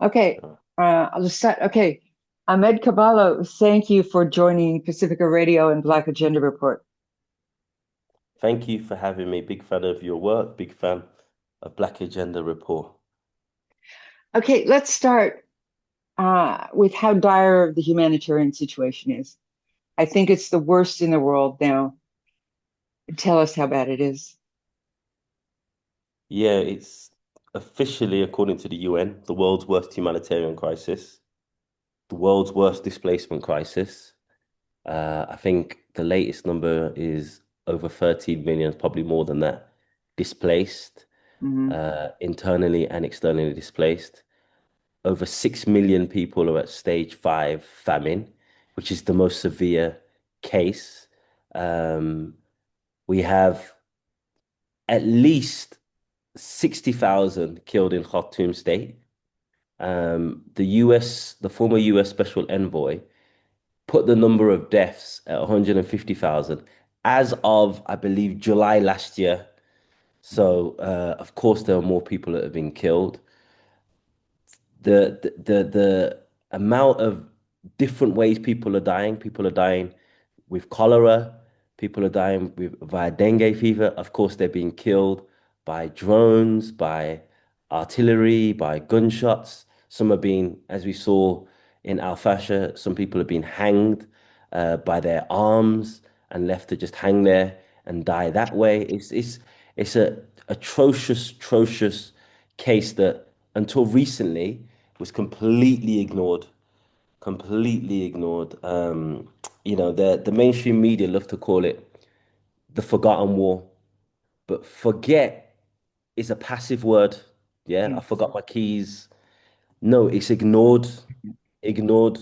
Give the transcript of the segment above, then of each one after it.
Okay, I'll just start. Okay, Ahmed Kaballo, thank you for joining Pacifica Radio and Black Agenda Report. Thank you for having me. Big fan of your work, big fan of Black Agenda Report. Okay, let's start with how dire the humanitarian situation is. I think it's the worst in the world now. Tell us how bad it is. Yeah, it's officially, according to the UN, the world's worst humanitarian crisis, the world's worst displacement crisis. I think the latest number is over 13 million, probably more than that, displaced, Hmm. internally and externally displaced. Over 6 million people are at stage 5 famine, which is the most severe case. Um, we have at least 60,000 killed in Khartoum state. The former US Special Envoy, put the number of deaths at 150,000 as of, I believe, July last year. So, of course, there are more people that have been killed. The amount of different ways people are dying. People are dying with cholera. People are dying via dengue fever. Of course, they're being killed by drones, by artillery, by gunshots. Some are being, as we saw in Al Fasher, some people are being hanged by their arms and left to just hang there and die that way. It's a atrocious case that until recently was completely ignored, completely ignored. The mainstream media love to call it the forgotten war, but forget is a passive word. Yeah, I Yeah. forgot my keys. No, it's ignored, ignored.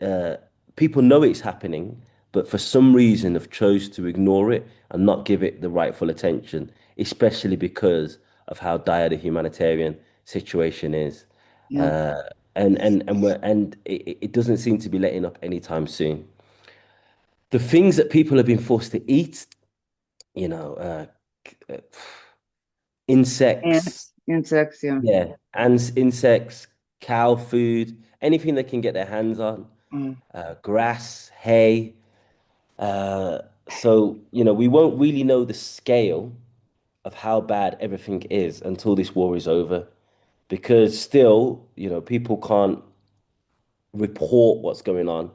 Uh, People know it's happening, but for some reason have chose to ignore it and not give it the rightful attention, especially because of how dire the humanitarian situation is. Yeah. Uh, and it doesn't seem to be letting up anytime soon. The things that people have been forced to eat, you know, uh, insects, Ants, insects, yeah. yeah, ants, insects, cow food, anything they can get their hands on, Mm. grass, hay. So, we won't really know the scale of how bad everything is until this war is over, because still, people can't report what's going on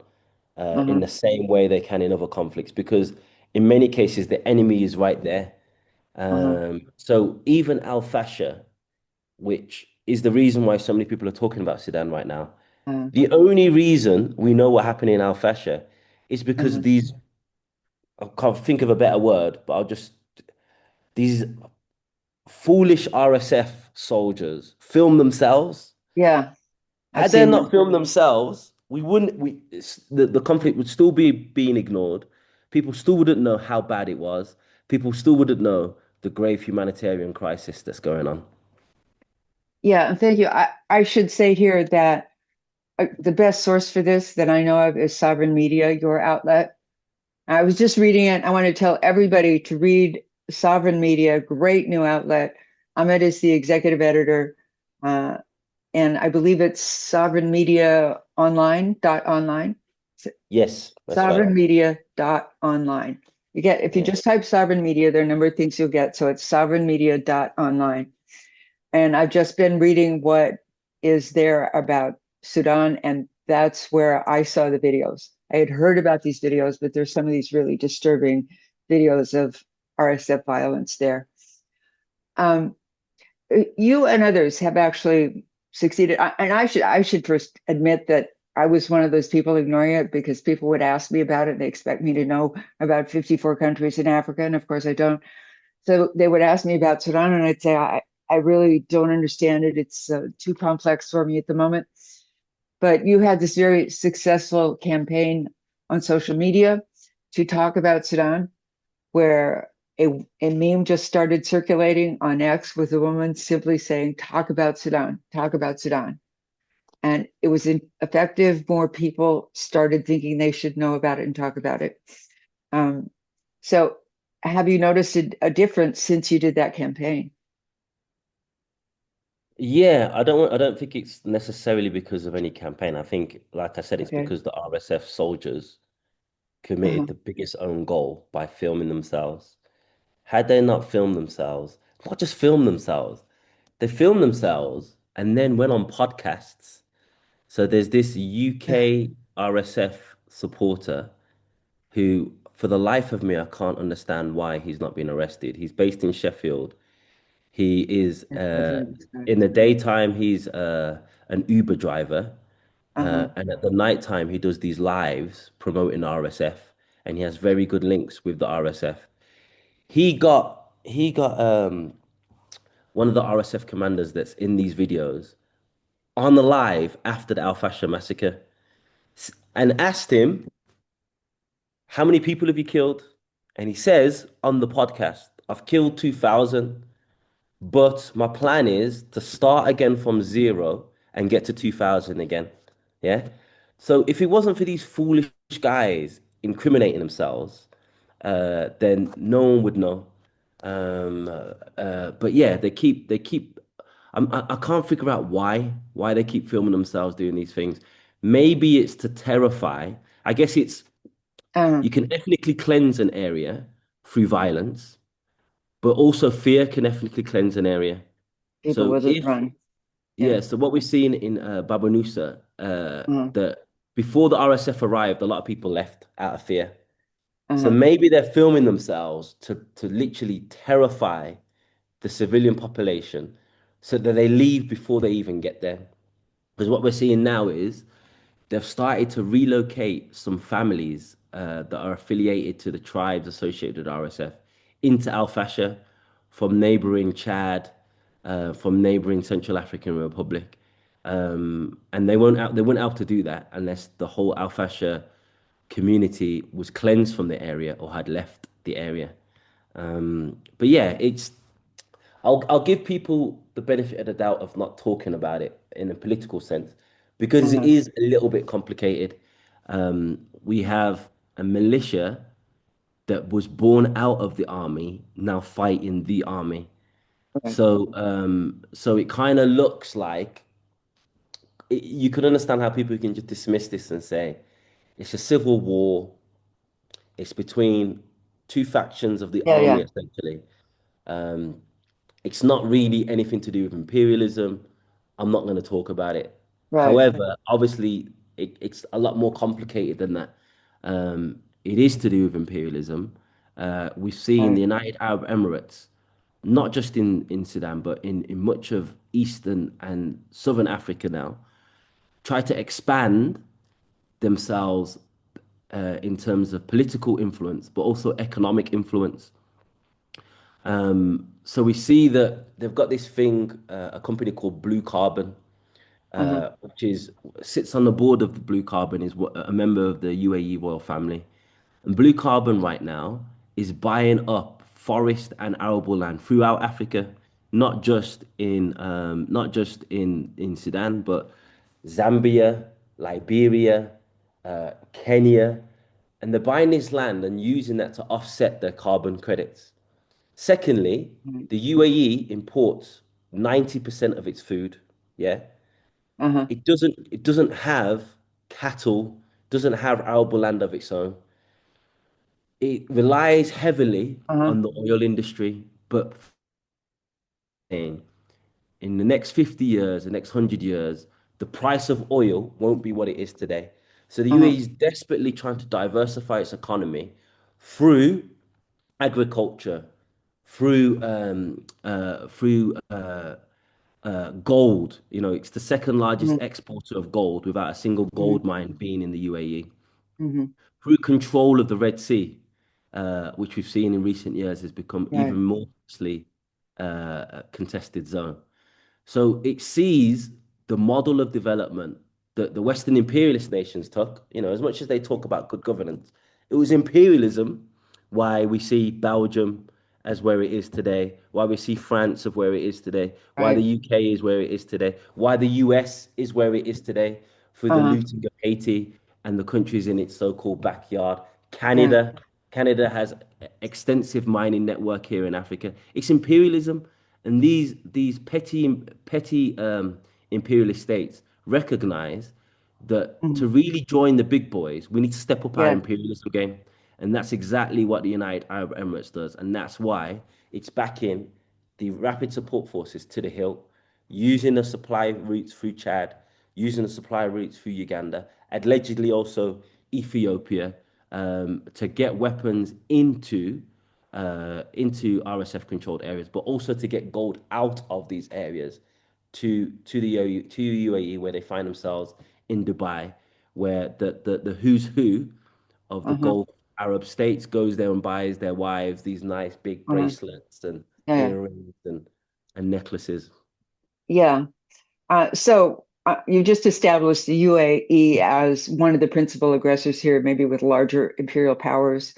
in Mhm. the same way they can in other conflicts, because in many cases the enemy is right there. Mhm. So even Al Fasher, which is the reason why so many people are talking about Sudan right now, Mhm. the only reason we know what happened in Al Fasher is because Mhm. these, I can't think of a better word, but these foolish RSF soldiers film themselves. Yeah, I've Had they seen that. not filmed themselves, the conflict would still be being ignored. People still wouldn't know how bad it was. People still wouldn't know the grave humanitarian crisis that's going on. Yeah, and thank you. I should say here that the best source for this that I know of is Sovereign Media, your outlet. I was just reading it. I want to tell everybody to read Sovereign Media, great new outlet. Ahmed is the executive editor, uh, and I believe it's Sovereign Media Online dot online. Yes, that's right. Sovereign Media dot online. You get if you Yeah. just type Sovereign Media, there are a number of things you'll get. So it's Sovereign Media dot online. And I've just been reading what is there about Sudan, and that's where I saw the videos. I had heard about these videos, but there's some of these really disturbing videos of RSF violence there. Um, you and others have actually succeeded, and I should first admit that I was one of those people ignoring it because people would ask me about it. And they expect me to know about 54 countries in Africa, and of course I don't. So they would ask me about Sudan, and I'd say, I really don't understand it. It's too complex for me at the moment. But you had this very successful campaign on social media to talk about Sudan, where a meme just started circulating on X with a woman simply saying, talk about Sudan, talk about Sudan. And it was effective. More people started thinking they should know about it and talk about it. Um, so, have you noticed a difference since you did that campaign? Yeah, I don't think it's necessarily because of any campaign. I think, like I said, it's Okay. because the RSF soldiers Uh-huh. committed the biggest own goal by filming themselves. Had they not filmed themselves, not just filmed themselves, they filmed themselves and then went on podcasts. So there's this Yeah. UK RSF supporter who, for the life of me, I can't understand why he's not been arrested. He's based in Sheffield. He is I've heard this guy. in the daytime, he's an Uber driver. Uh-huh. And at the nighttime, he does these lives promoting RSF, and he has very good links with the RSF. He got one of the RSF commanders that's in these videos on the live after the Al Fasher massacre and asked him, "How many people have you killed?" And he says on the podcast, "I've killed 2,000, but my plan is to start again from zero and get to 2,000 again." Yeah. So if it wasn't for these foolish guys incriminating themselves, then no one would know. But yeah, they keep. I can't figure out why they keep filming themselves doing these things. Maybe it's to terrify. I guess it's Uh-huh. you can ethnically cleanse an area through violence, but also fear can ethnically cleanse an area. People So wouldn't if run. Yeah. yeah, so what we've seen in Baba Nusa, Uh-huh. that before the RSF arrived, a lot of people left out of fear. So Uh-huh. maybe they're filming themselves to literally terrify the civilian population so that they leave before they even get there. Because what we're seeing now is they've started to relocate some families that are affiliated to the tribes associated with RSF into Al Fasher from neighboring Chad, from neighboring Central African Republic. And they weren't able to do that unless the whole Al Fasher community was cleansed from the area or had left the area. But yeah, I'll give people the benefit of the doubt of not talking about it in a political sense because it Uh-huh. is a little bit complicated. We have a militia that was born out of the army now fighting the army. Right. So it kind of looks like you could understand how people can just dismiss this and say it's a civil war. It's between two factions of the Yeah, army, yeah. essentially. Um, it's not really anything to do with imperialism. I'm not going to talk about it. Right. However, obviously, it's a lot more complicated than that. It is to do with imperialism. We've seen the Right. United Arab Emirates, not just in Sudan, but in much of Eastern and Southern Africa now, try to expand themselves in terms of political influence, but also economic influence. So we see that they've got this thing, a company called Blue Carbon, Uh-huh. which is sits on the board of the Blue Carbon, is a member of the UAE royal family. And Blue Carbon right now is buying up forest and arable land throughout Africa, not just in Sudan, but Zambia, Liberia, Kenya, and they're buying this land and using that to offset their carbon credits. Secondly, Mhm. the UAE imports 90% of its food. Yeah. Uh-huh. It doesn't have cattle, doesn't have arable land of its own. It relies heavily Uh-huh. on the oil industry, but in the next 50 years, the next 100 years, the price of oil won't be what it is today. So the Uh-huh. UAE is desperately trying to diversify its economy through agriculture, through gold. You know, it's the second largest Mhm. exporter of gold without a single Mhm. gold mine being in the UAE. Mhm. Through control of the Red Sea, which we've seen in recent years has become Right. even more closely contested zone. So it sees the model of development that the Western imperialist nations took, you know, as much as they talk about good governance, it was imperialism why we see Belgium as where it is today, why we see France of where it is today, why the Right. UK is where it is today, why the US is where it is today, through the Uh-huh. looting of Haiti and the countries in its so-called backyard. Yeah. Canada has extensive mining network here in Africa. It's imperialism. And these petty imperialist states recognize that to Mhm. really join the big boys, we need to step up our Yeah. imperialism game. And that's exactly what the United Arab Emirates does. And that's why it's backing the rapid support forces to the hilt, using the supply routes through Chad, using the supply routes through Uganda, allegedly also Ethiopia, to get weapons into RSF controlled areas, but also to get gold out of these areas to the UAE, where they find themselves in Dubai, where the who's who of the Uh-huh. Gulf Arab states goes there and buys their wives these nice big Uh-huh. bracelets and Yeah. earrings and necklaces. Yeah. So you just established the UAE as one of the principal aggressors here, maybe with larger imperial powers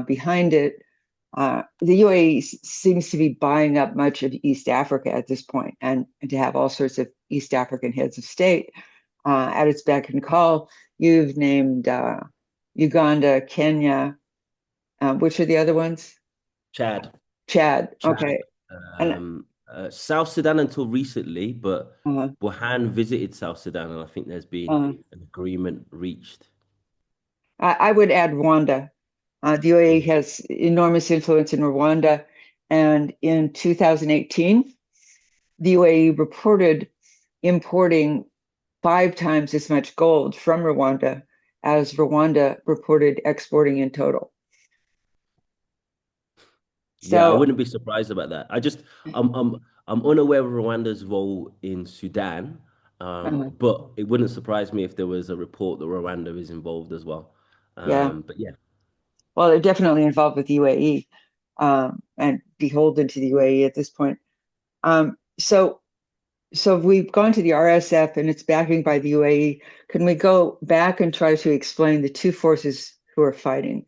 behind it. The UAE seems to be buying up much of East Africa at this point, and to have all sorts of East African heads of state at its beck and call. You've named Uganda, Kenya. Which are the other ones? Chad, Chad. Chad, Okay. And South Sudan until recently, but uh, Burhan visited South Sudan, and I think there's been uh, an agreement reached. I would add Rwanda. The UAE Mm. has enormous influence in Rwanda. And in 2018, the UAE reported importing 5 times as much gold from Rwanda as Rwanda reported exporting in total. Yeah, I So, wouldn't be surprised about that. I'm unaware of Rwanda's role in Sudan, uh, but it wouldn't surprise me if there was a report that Rwanda is involved as well. yeah, But yeah, well, they're definitely involved with the UAE and beholden to the UAE at this point. So we've gone to the RSF and it's backing by the UAE. Can we go back and try to explain the two forces who are fighting?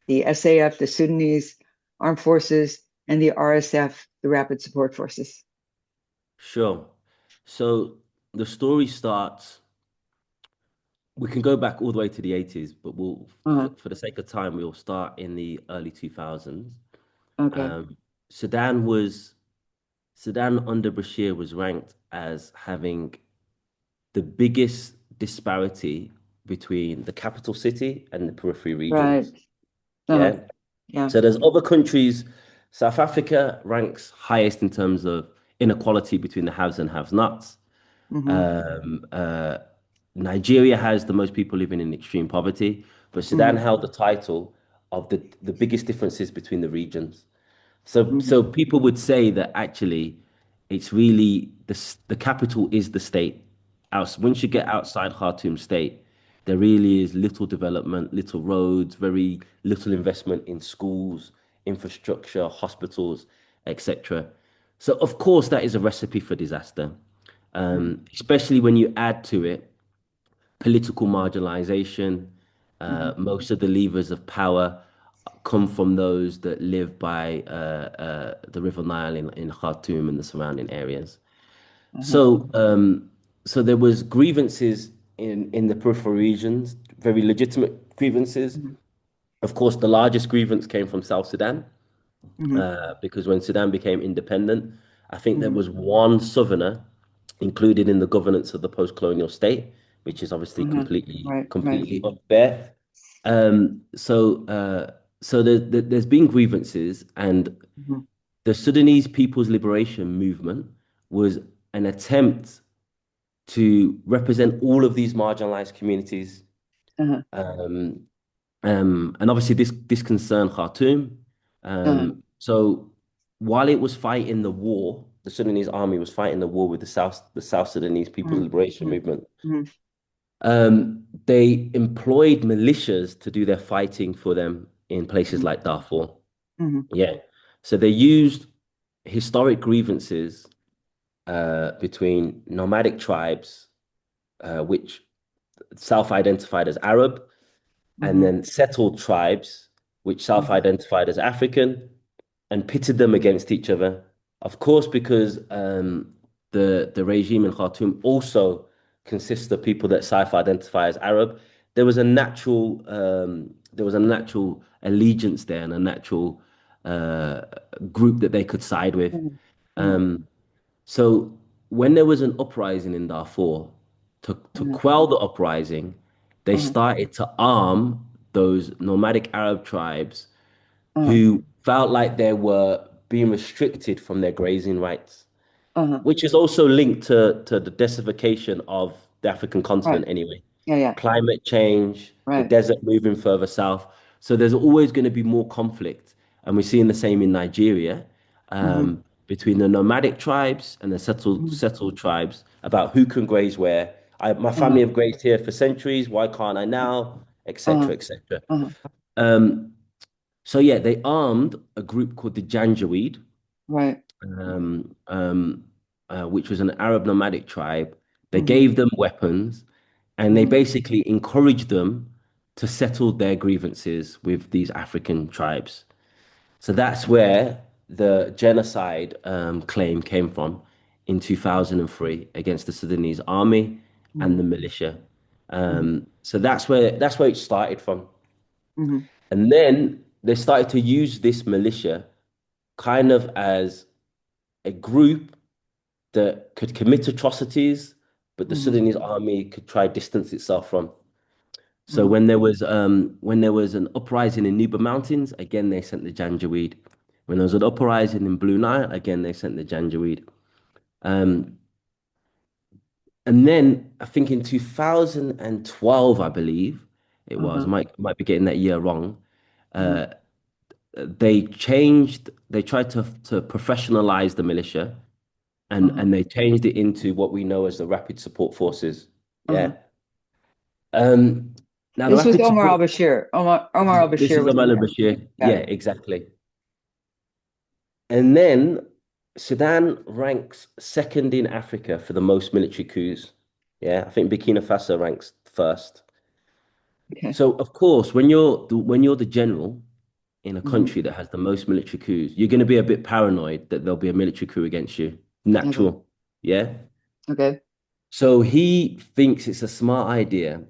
The SAF, the Sudanese Armed Forces, and the RSF, the Rapid Support Forces. sure. So the story starts. We can go back all the way to the 80s, but Uh-huh. for the sake of time, we'll start in the early 2000s. Okay. Um, Sudan under Bashir was ranked as having the biggest disparity between the capital city and the periphery Right. regions. Uh-huh. Yeah. Yeah. So there's other countries. South Africa ranks highest in terms of inequality between the haves and have-nots. Mm-hmm. Um, uh, Nigeria has the most people living in extreme poverty, but Sudan Mm-hmm. held the title of the biggest differences between the regions. So Mm-hmm. people would say that actually it's really the capital is the state. Once you get outside Khartoum state, there really is little development, little roads, very little investment in schools, infrastructure, hospitals, etc. So of course that is a recipe for disaster, especially when you add to it political marginalization. Mm-hmm. Most of the levers of power come from those that live by the River Nile in Khartoum and the surrounding areas. Uh-huh. So, so there was grievances in the peripheral regions, very legitimate grievances. Mm-hmm. Of course, the largest grievance came from South Sudan, Mm-hmm. because when Sudan became independent, I think there Mm-hmm. was one southerner included in the governance of the post-colonial state, which is obviously Uh-huh. completely Right. Right. completely unfair. So there's been grievances, and Mm-hmm. the Sudanese People's Liberation Movement was an attempt to represent all of these marginalized communities. Uh-huh. Um, and obviously this concerned Khartoum. Uh-huh. So while it was fighting the war, the Sudanese army was fighting the war with the South Sudanese People's Mm-hmm. Liberation Movement. Mm-hmm. They employed militias to do their fighting for them in places like Darfur. Mm-hmm. Yeah. So they used historic grievances between nomadic tribes, which self-identified as Arab, and Mm-hmm. then settled tribes, which Mm-hmm. self-identified as African, and pitted them against each other. Of course, because the regime in Khartoum also consists of people that self-identify as Arab. There was a natural allegiance there and a natural uh, group that they could side with. uh-huh, So when there was an uprising in Darfur, to uh-huh, quell the uprising, they uh-huh, started to arm those nomadic Arab tribes uh-huh, who felt like they were being restricted from their grazing rights, uh-huh. which is also linked to the desertification of the African Right. continent anyway. Yeah, yeah. Climate change, the Right. desert moving further south. So there's always going to be more conflict. And we're seeing the same in Nigeria, Uh-huh, between the nomadic tribes and the uh-huh, settled tribes about who can graze where. My family uh-huh, have grazed here for centuries. Why can't I now? uh-huh, Etc. Etc. uh-huh, Um, so yeah, they armed a group called the Janjaweed, right. um, um, which was an Arab nomadic tribe. They Mhm, gave them weapons and they mhm, basically encouraged them to settle their grievances with these African tribes. So that's where the genocide claim came from in 2003 against the Sudanese army and mhm, the militia. mhm, So that's where it started from. mhm, And then they started to use this militia kind of as a group that could commit atrocities, but the mhm, Sudanese army could try distance itself from. So mhm, when there was an uprising in Nuba Mountains, again they sent the Janjaweed. When there was an uprising in Blue Nile, again they sent the Janjaweed. Um, and then I think in 2012, I believe it was, uh-huh, might be getting that year wrong. uh-huh, Uh, they tried to professionalize the militia uh-huh, and they changed it into what we know as the Rapid Support Forces. uh-huh. Yeah. Um, Now the This was Rapid Omar Support. al-Bashir. Omar This al-Bashir is was in Amal there. Bashir. Got Yeah, it. exactly. And then Sudan ranks second in Africa for the most military coups. Yeah, I think Burkina Faso ranks first. Okay. So of course, when you're the general in a Mhm, country that has the most military coups, you're going to be a bit paranoid that there'll be a military coup against you. okay. Natural. Yeah. Okay. So he thinks it's a smart idea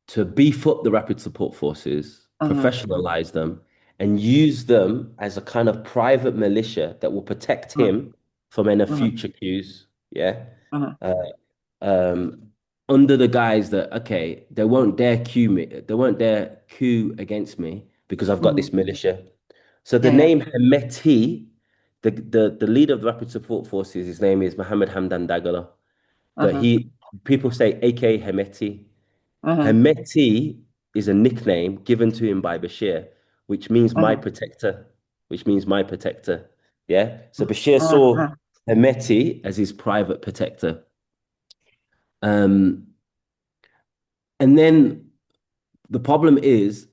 to beef up the rapid support forces, Uh-huh, professionalize them, and use them as a kind of private militia that will protect uh-huh, him from any uh-huh, future coups. Yeah. uh-huh, Uh, Under the guise that, okay, they won't dare coup against me because I've got mhm. this militia. So the Yeah, yeah. name Hemeti, the leader of the rapid support forces, his name is Mohammed Hamdan Dagalo, but Uh-huh, people say AK Hemeti. uh-huh, Hemeti is a nickname given to him by Bashir, which means my uh-huh, protector, which means my protector. Yeah. So Bashir saw uh-huh. Hemeti as his private protector. Um, and then the problem is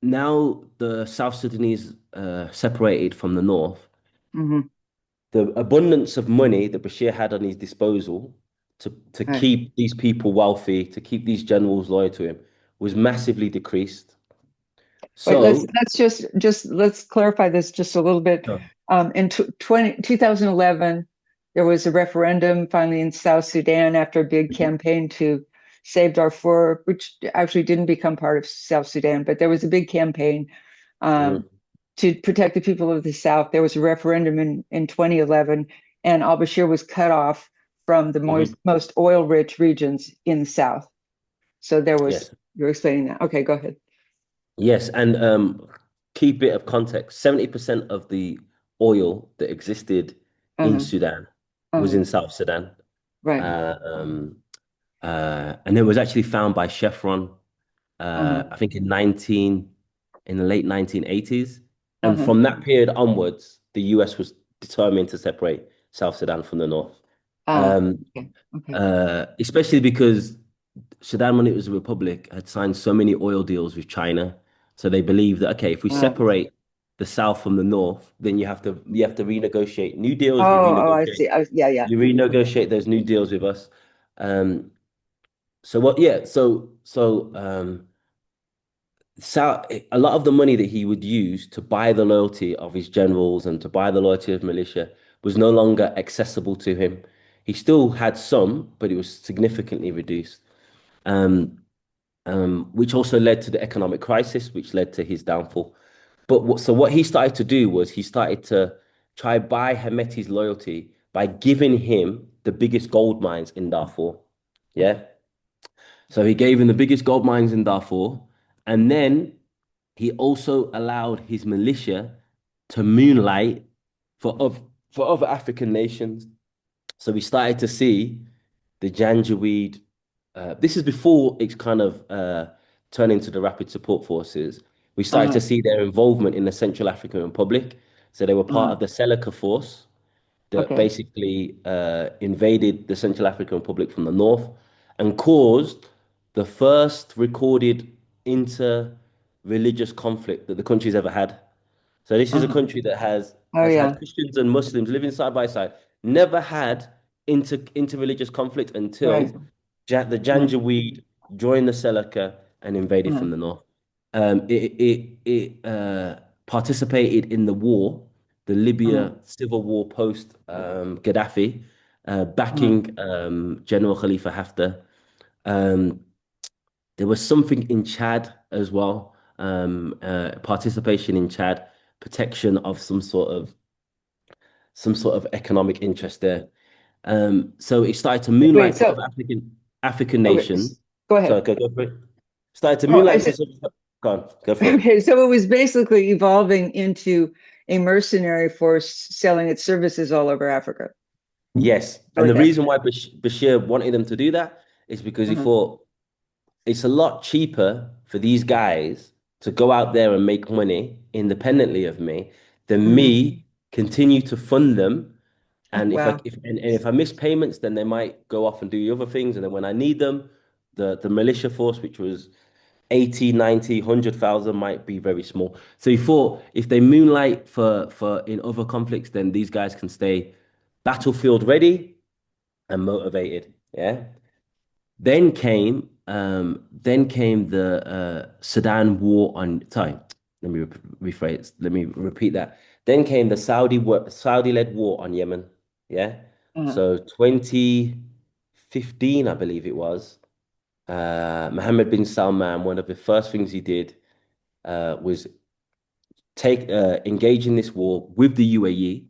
now the South Sudanese separated from the North, Mhm. the abundance of money that Bashir had on his disposal to Right. keep these people wealthy, to keep these generals loyal to him, was massively decreased. Wait, let's So, let's clarify this just a little bit. Sure. In 2011, there was a referendum finally in South Sudan after a big campaign to save Darfur, which actually didn't become part of South Sudan, but there was a big campaign um, Mhm, to protect the people of the South. There was a referendum in 2011, and al-Bashir was cut off from the mhm. most oil-rich regions in the South. So there was, Yes, you're explaining that. Okay, go ahead. yes, and key bit of context: 70% of the oil that existed in Uh-huh, Sudan was uh-huh, in South Sudan. right. Uh, um, and it was actually found by Chevron, Uh-huh, I think in the late 1980s. And uh-huh. from that period onwards, the US was determined to separate South Sudan from the North. Um, Okay, okay. Especially because Sudan, when it was a republic, had signed so many oil deals with China. So they believed that, okay, if we Uh, separate the South from the North, then you have to renegotiate new deals. I see. Yeah, yeah. You renegotiate those new deals with us. Um, so what? Yeah. So a lot of the money that he would use to buy the loyalty of his generals and to buy the loyalty of militia was no longer accessible to him. He still had some, but it was significantly reduced. Um, which also led to the economic crisis, which led to his downfall. So what he started to do was he started to try buy Hemeti's loyalty by giving him the biggest gold mines in Darfur. Yeah. So he gave him the biggest gold mines in Darfur. And then he also allowed his militia to moonlight for, for other African nations. So we started to see the Janjaweed. This is before it's kind of turned into the Rapid Support Forces. We started to Uh-huh. see their involvement in the Central African Republic. So they were part Uh-huh. of the Seleka Force that Okay. basically invaded the Central African Republic from the north and caused the first recorded inter-religious conflict that the country's ever had. So this is a Uh-huh. country that Oh has had yeah. Christians and Muslims living side by side, never had inter-religious conflict Right. until the Uh-huh. Janjaweed joined the Seleka and invaded Uh-huh. from the north. It participated in the war, the Uh-huh. Libya civil war post Gaddafi, Uh-huh. backing General Khalifa Haftar. Um, there was something in Chad as well, participation in Chad, protection of some sort of economic interest there. So it started to Wait, moonlight for so other African okay, nations. go So ahead. go for it. Started to Oh, I moonlight for said some. Go on, go for it. okay, so it was basically evolving into a mercenary force selling its services all over Africa. Yes, and the Okay. reason why Bashir wanted them to do that is because he Uh-huh. thought it's a lot cheaper for these guys to go out there and make money independently of me than Hmm. me continue to fund them. And Wow. and if I miss payments, then they might go off and do other things. And then when I need them, the militia force, which was 80, 90, 100,000, might be very small. So he thought if they moonlight for in other conflicts, then these guys can stay battlefield ready and motivated. Yeah. Then came the Sudan war on. Sorry, let me rephrase. Let me repeat that. Then came the Saudi-led war on Yemen. Yeah, Uh-huh. so 2015, I believe it was. Mohammed bin Salman. One of the first things he did was take engage in this war with the UAE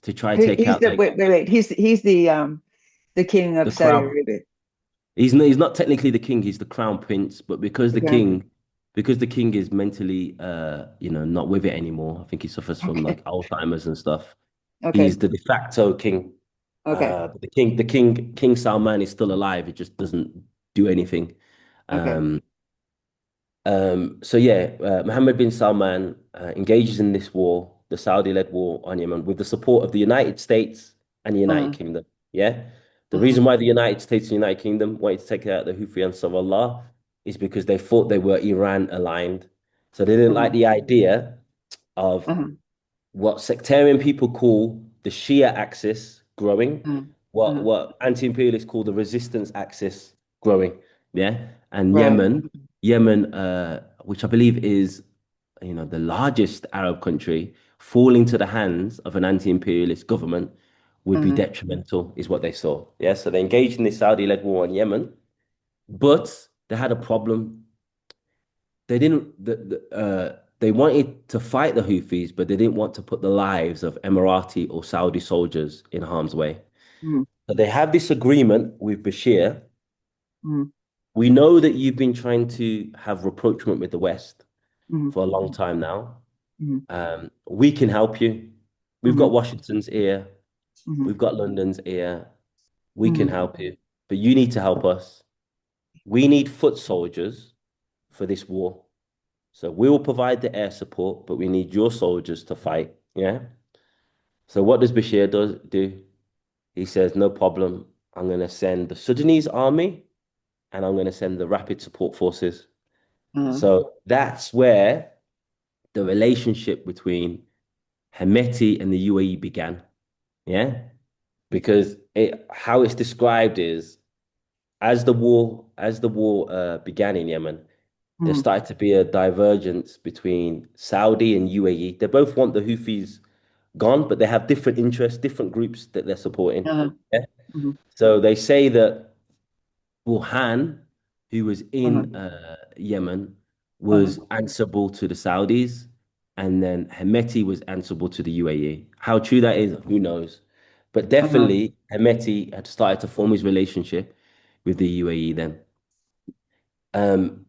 to try take He's out the like wait. He's the king the of Saudi crown. Arabia. He's not technically the king, he's the crown prince, but The crown prince. because the king is mentally not with it anymore. I think he suffers from Okay. like Alzheimer's and stuff. He's Okay. the de facto king. Okay. But King Salman is still alive. It just doesn't do anything. Okay. Um, so yeah, Mohammed bin Salman engages in this war, the Saudi-led war on Yemen, with the support of the United States and the United Uh-huh. Kingdom. Yeah. The Uh-huh. reason why the United States and the United Kingdom wanted to take out the Houthi Ansarullah is because they thought they were Iran aligned. So they didn't like Uh-huh. the idea of Uh-huh. what sectarian people call the Shia axis growing, Uh-huh. Uh-huh. what anti-imperialists call the resistance axis growing. Yeah. And Right. Yemen, which I believe is, the largest Arab country, fall into the hands of an anti-imperialist government would be Uh-huh. detrimental, is what they saw. Yeah. So they engaged in this Saudi-led war on Yemen, but they had a problem. They didn't, they wanted to fight the Houthis, but they didn't want to put the lives of Emirati or Saudi soldiers in harm's way. Mm-hmm. So they have this agreement with Bashir. Mm-hmm. We know that you've been trying to have rapprochement with the West Mm-hmm. for a long time now. Mm-hmm. We can help you. We've Mm-hmm. got Washington's ear. Mm-hmm. We've got London's ear. We can Mm-hmm. help you, but you need to help us. We need foot soldiers for this war. So we will provide the air support, but we need your soldiers to fight. Yeah. So what does do? He says, no problem. I'm going to send the Sudanese army and I'm going to send the rapid support forces. Uh-huh. So that's where the relationship between Hemeti and the UAE began. Yeah. Because how it's described is as the war began in Yemen, there Mm-hmm. started to be a divergence between Saudi and UAE. They both want the Houthis gone, but they have different interests, different groups that they're supporting. Uh-huh. Yeah? Mm-hmm. So they say that Burhan, who was Uh-huh. in Yemen, Uh-huh. was answerable to the Saudis, and then Hemeti was answerable to the UAE. How true that is, who knows? But Uh-huh. definitely, Hemeti had started to form his relationship with the UAE then. Um,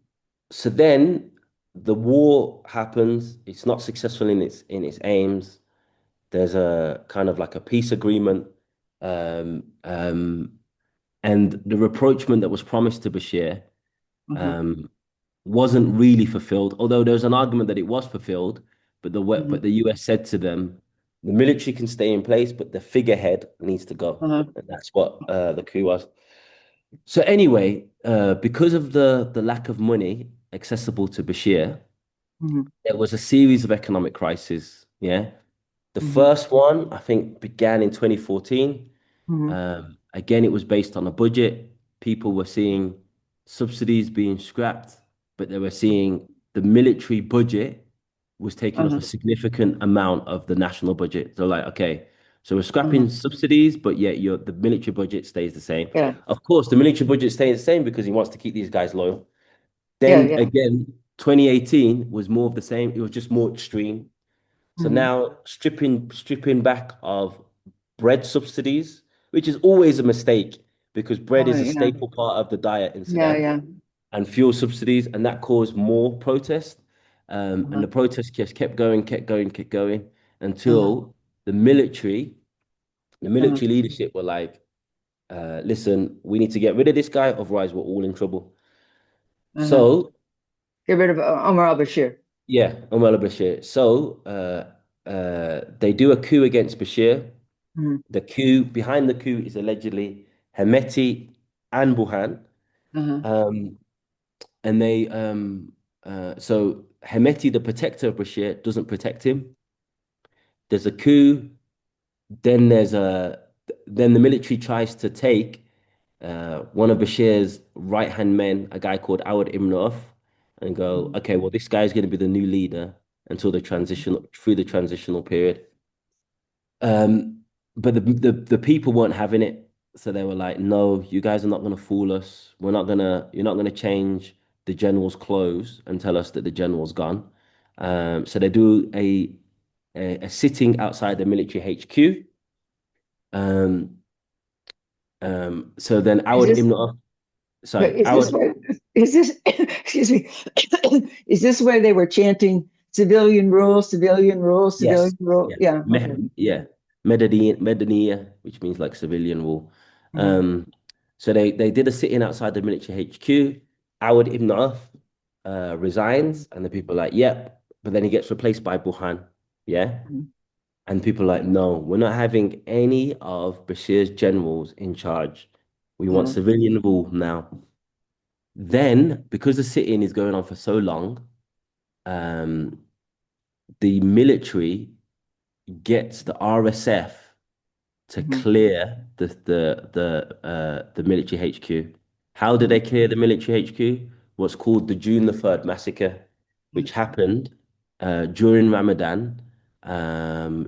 so then the war happens. It's not successful in its aims. There's a kind of like a peace agreement, um, um, and the rapprochement that was promised to Bashir Uh-huh. um, wasn't really fulfilled. Although there's an argument that it was fulfilled, Mhm. but the US said to them, the military can stay in place, but the figurehead needs to go, Uh-huh. and that's what the coup was. So anyway, because of the lack of money accessible to Bashir, Mhm. there was a series of economic crises. Yeah. The Mhm. first one, I think, began in 2014. Mhm. Again, it was based on a budget. People were seeing subsidies being scrapped, but they were seeing the military budget was taking up Uh-huh. a significant amount of the national budget. So, like, okay, so we're Uh-huh. scrapping subsidies, but yet the military budget stays the same. Yeah. Of course, the military budget stays the same because he wants to keep these guys loyal. Yeah. Then Yeah. again, 2018 was more of the same. It was just more extreme. So Mhm. now stripping back of bread subsidies, which is always a mistake because bread Oh, is a yeah. staple part of the diet in Yeah. Sudan, Yeah. and fuel subsidies, and that caused more protest. And Uh-huh. the protests just kept going, kept going, kept going Uh-huh. until the military, the Uh-huh. military leadership were like, listen, we need to get rid of this guy, otherwise we're all in trouble. Uh-huh. So Get rid of Omar al-Bashir. yeah, Omar al-Bashir. So they do a coup against Bashir. Mhm. The coup, behind the coup is allegedly Hemeti and Buhan. Uh-huh. Um, and so Hemeti, the protector of Bashir, doesn't protect him. There's a coup. Then then the military tries to take one of Bashir's right-hand men, a guy called Awad ibn Auf, and go, Mhm. okay, well, this guy's going to be the new leader until through the transitional period. Um, but the people weren't having it. So they were like, no, you guys are not gonna fool us. You're not gonna change the general's clothes and tell us that the general's gone. So they do a sitting outside the military HQ. Um, so then Is Awad this Ibn Auf, sorry, is this Awad, where is this excuse me is this where they were chanting civilian rule, civilian rule, yes, civilian rule? yeah, Yeah. Okay. Yeah, Medaniya, which means like civilian rule. Mhm. Um, so they did a sit-in outside the military HQ. Awad Ibn Auf resigns, and the people are like, yep, but then he gets replaced by Burhan. Yeah. Mhm. And people are like, no, we're not having any of Bashir's generals in charge. We want Uh-huh. civilian rule now. Then, because the sit-in is going on for so long, um, the military gets the RSF to Mhm. clear the military HQ. How did they Mhm. clear the military HQ? What's called the June the 3rd massacre, which happened during Ramadan,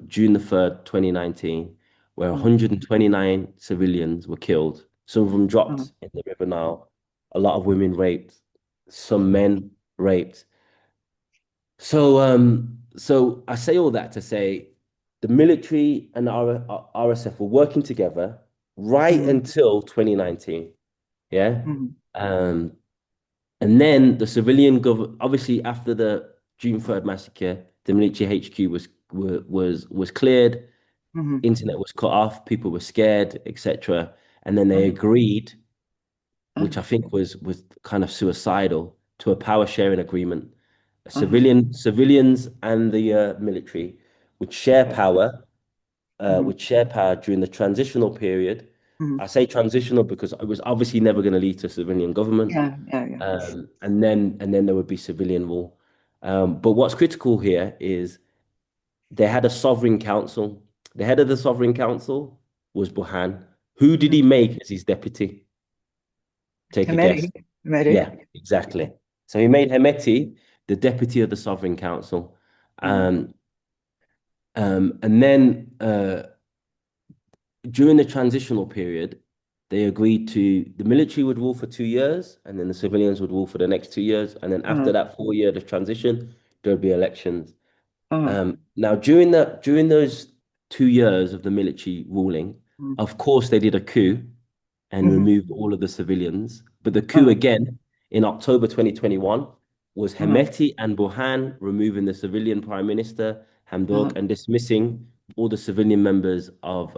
June the 3rd, 2019, where Mhm. 129 civilians were killed. Some of them Uh-huh. dropped in the River Nile. A lot of women raped, some men raped. So I say all that to say the military and RSF were working together right Mhm. until 2019. Yeah. Mhm. Um, and then the civilian government, obviously after the June 3rd massacre, the military HQ was cleared, Mhm. internet was cut off, people were scared, etc. And then they Uh-huh. agreed, which Uh-huh. I think was kind of suicidal, to a power sharing agreement. Uh-huh. Civilians and the military would share power, Mhm. during the transitional period. Mhm. I say transitional because it was obviously never going to lead to civilian government. Yeah. Yeah. Yeah. And then there would be civilian rule. But what's critical here is they had a sovereign council. The head of the sovereign council was Burhan. Who did he Mhm. make as his deputy? Take a Hamedi. guess. Hamedi. Yeah, exactly. So he made Hemeti the deputy of the Sovereign Council. Mhm. And then during the transitional period, they agreed to the military would rule for 2 years, and then the civilians would rule for the next 2 years. And then after Uh-huh. that 4 year of transition, there would be elections. Uh-huh. Now, during those 2 years of the military ruling, Mm-hmm. of course, they did a coup and Mm-hmm. removed all of the civilians. But the coup Uh-huh. again in October 2021 was Uh-huh. Hemeti and Burhan removing the civilian prime minister, Uh-huh. Hamdok, and dismissing all the civilian members of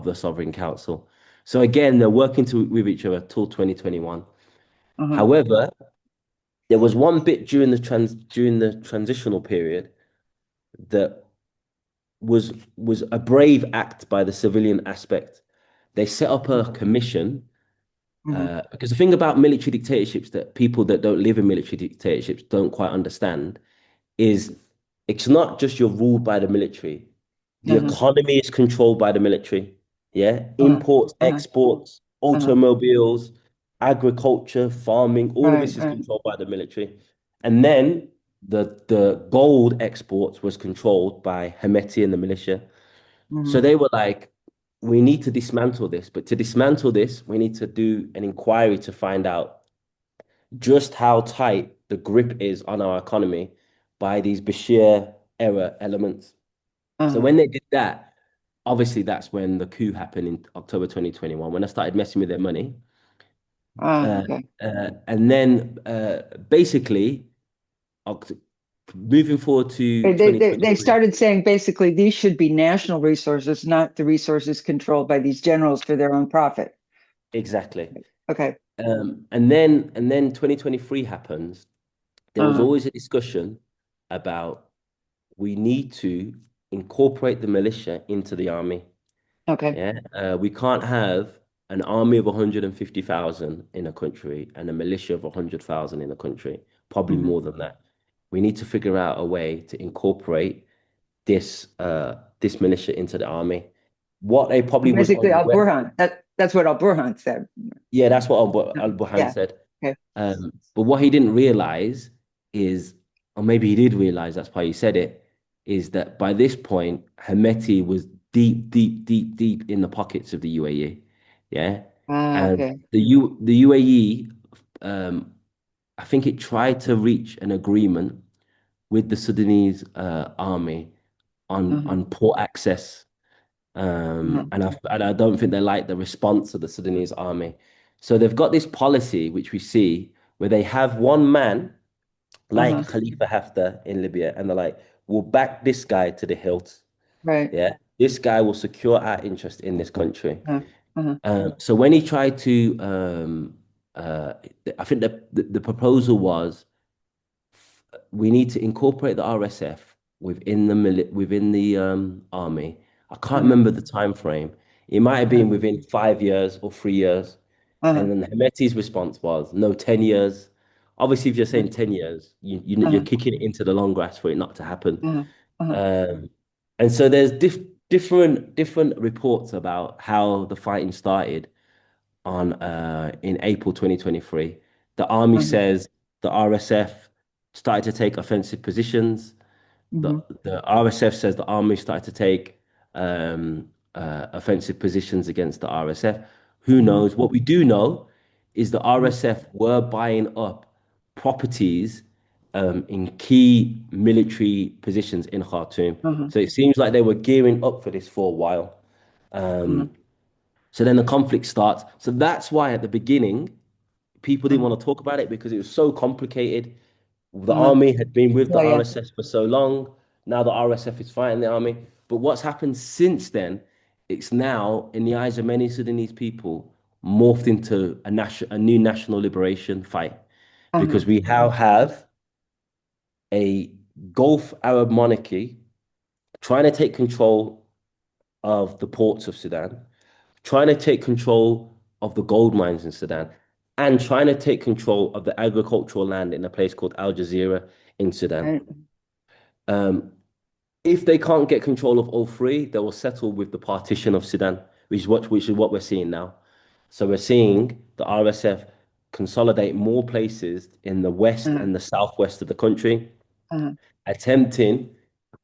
the Sovereign Council. So again, they're working with each other till 2021. Uh-huh. However, there was one bit during the transitional period that was a brave act by the civilian aspect. They set up a commission Mm-hmm. because the thing about military dictatorships that people that don't live in military dictatorships don't quite understand is it's not just you're ruled by the military. The Uh-huh. economy is controlled by the military. Yeah, Uh-huh. imports, Uh-huh. exports, Uh-huh. automobiles, agriculture, farming, all of Right, this is right. controlled by the military. And then the gold exports was controlled by Hemeti and the militia. So Mm-hmm. they were like, we need to dismantle this, but to dismantle this, we need to do an inquiry to find out just how tight the grip is on our economy by these Bashir era elements. So Uh-huh. when they did that, obviously that's when the coup happened in October 2021, when I started messing with their money. Ah, Uh, okay. and then basically, oct- moving forward to They 2023. started saying basically these should be national resources, not the resources controlled by these generals for their own profit. Exactly. Okay. And then 2023 happens. There was Uh-huh. always a discussion about we need to incorporate the militia into the army. Okay. Yeah, we can't have an army of 150,000 in a country and a militia of 100,000 in a country, probably Mm-hmm. more than that. We need to figure out a way to incorporate this militia into the army. What they probably was Basically, Al unaware. Burhan. That's what Al Burhan said. Yeah, that's what Al-Burhan Yeah. said. Okay. But what he didn't realize is, or maybe he did realize, that's why he said it, is that by this point, Hemeti was deep, deep, deep, deep in the pockets of the UAE. Yeah. Ah, And okay. the UAE, um, I think it tried to reach an agreement with the Sudanese army Uh-huh. on port access. Uh-huh. And I don't think they like the response of the Sudanese army. So they've got this policy, which we see, where they have one man Uh-huh. like Khalifa Haftar in Libya, and they're like, we'll back this guy to the hilt. Right. Yeah. This guy will secure our interest in this country. Uh-huh. Uh-huh. So when he tried to, uh, I think the proposal was we need to incorporate the RSF within the army. I can't Uh-huh. remember the time frame. It might have Uh-huh. been within 5 years or 3 years. Uh-huh. And then Hemeti's response was no, 10 years. Obviously, if you're saying 10 years, you're Uh-huh. kicking it into the long grass for it not to happen. Uh-huh. Uh-huh. Um, and so there's different reports about how the fighting started on in April 2023. The army Uh-huh. says the RSF started to take offensive positions. The Mhm. the RSF says the army started to take offensive positions against the RSF. Who Mhm. knows? What we do know is the Mhm. RSF were buying up properties in key military positions in Khartoum. Uh-huh. So it seems like they were gearing up for this for a while. Uh-huh. So then the conflict starts. So that's why at the beginning, people didn't Uh-huh. want to talk about it because it was so complicated. The Uh-huh. army had been with the Yeah, yeah. RSF for so long. Now the RSF is fighting the army. But what's happened since then, it's now, in the eyes of many Sudanese people, morphed into a new national liberation fight Uh-huh. because we now have a Gulf Arab monarchy trying to take control of the ports of Sudan, trying to take control of the gold mines in Sudan, and trying to take control of the agricultural land in a place called Al Jazeera in Sudan. Right. Um, if they can't get control of all three, they will settle with the partition of Sudan, which is what we're seeing now. So we're seeing the RSF consolidate more places in the west Uh-huh. and the southwest of the country, Uh-huh. attempting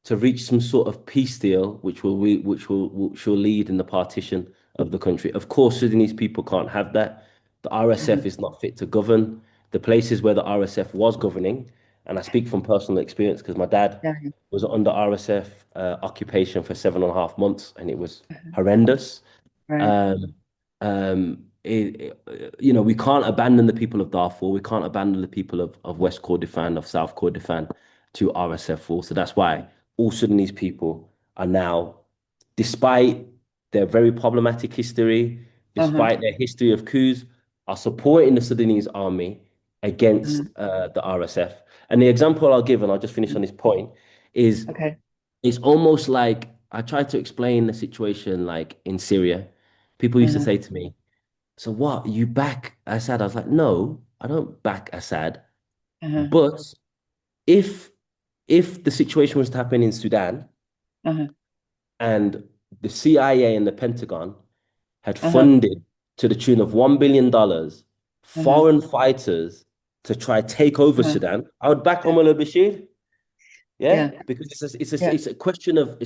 to reach some sort of peace deal, which will lead in the partition of the country. Of course, Sudanese people can't have that. The Uh-huh. RSF is not fit to govern. The places where the RSF was governing, And I speak from personal experience because my dad Yeah. was under RSF occupation for 7.5 months, and it was horrendous. Right. Um, we can't abandon the people of Darfur. We can't abandon the people of West Kordofan, of South Kordofan to RSF force. So that's why all Sudanese people are now, despite their very problematic history, Uh-huh. despite their history of coups, are supporting the Sudanese army Uh-huh. against the RSF. And the example I'll give, and I'll just finish on this point, is Okay. it's almost like I tried to explain the situation like in Syria. People used to Uh-huh. say to me, "So what? You back Assad?" I was like, "No, I don't back Assad. Uh-huh. But if if the situation was to happen in Sudan Uh-huh. and the CIA and the Pentagon had Uh-huh. funded to the tune of $1 billion Uh-huh. foreign fighters to try take over Uh-huh. Sudan, I would back Omar al-Bashir. Yeah, Yeah. because Yeah. it's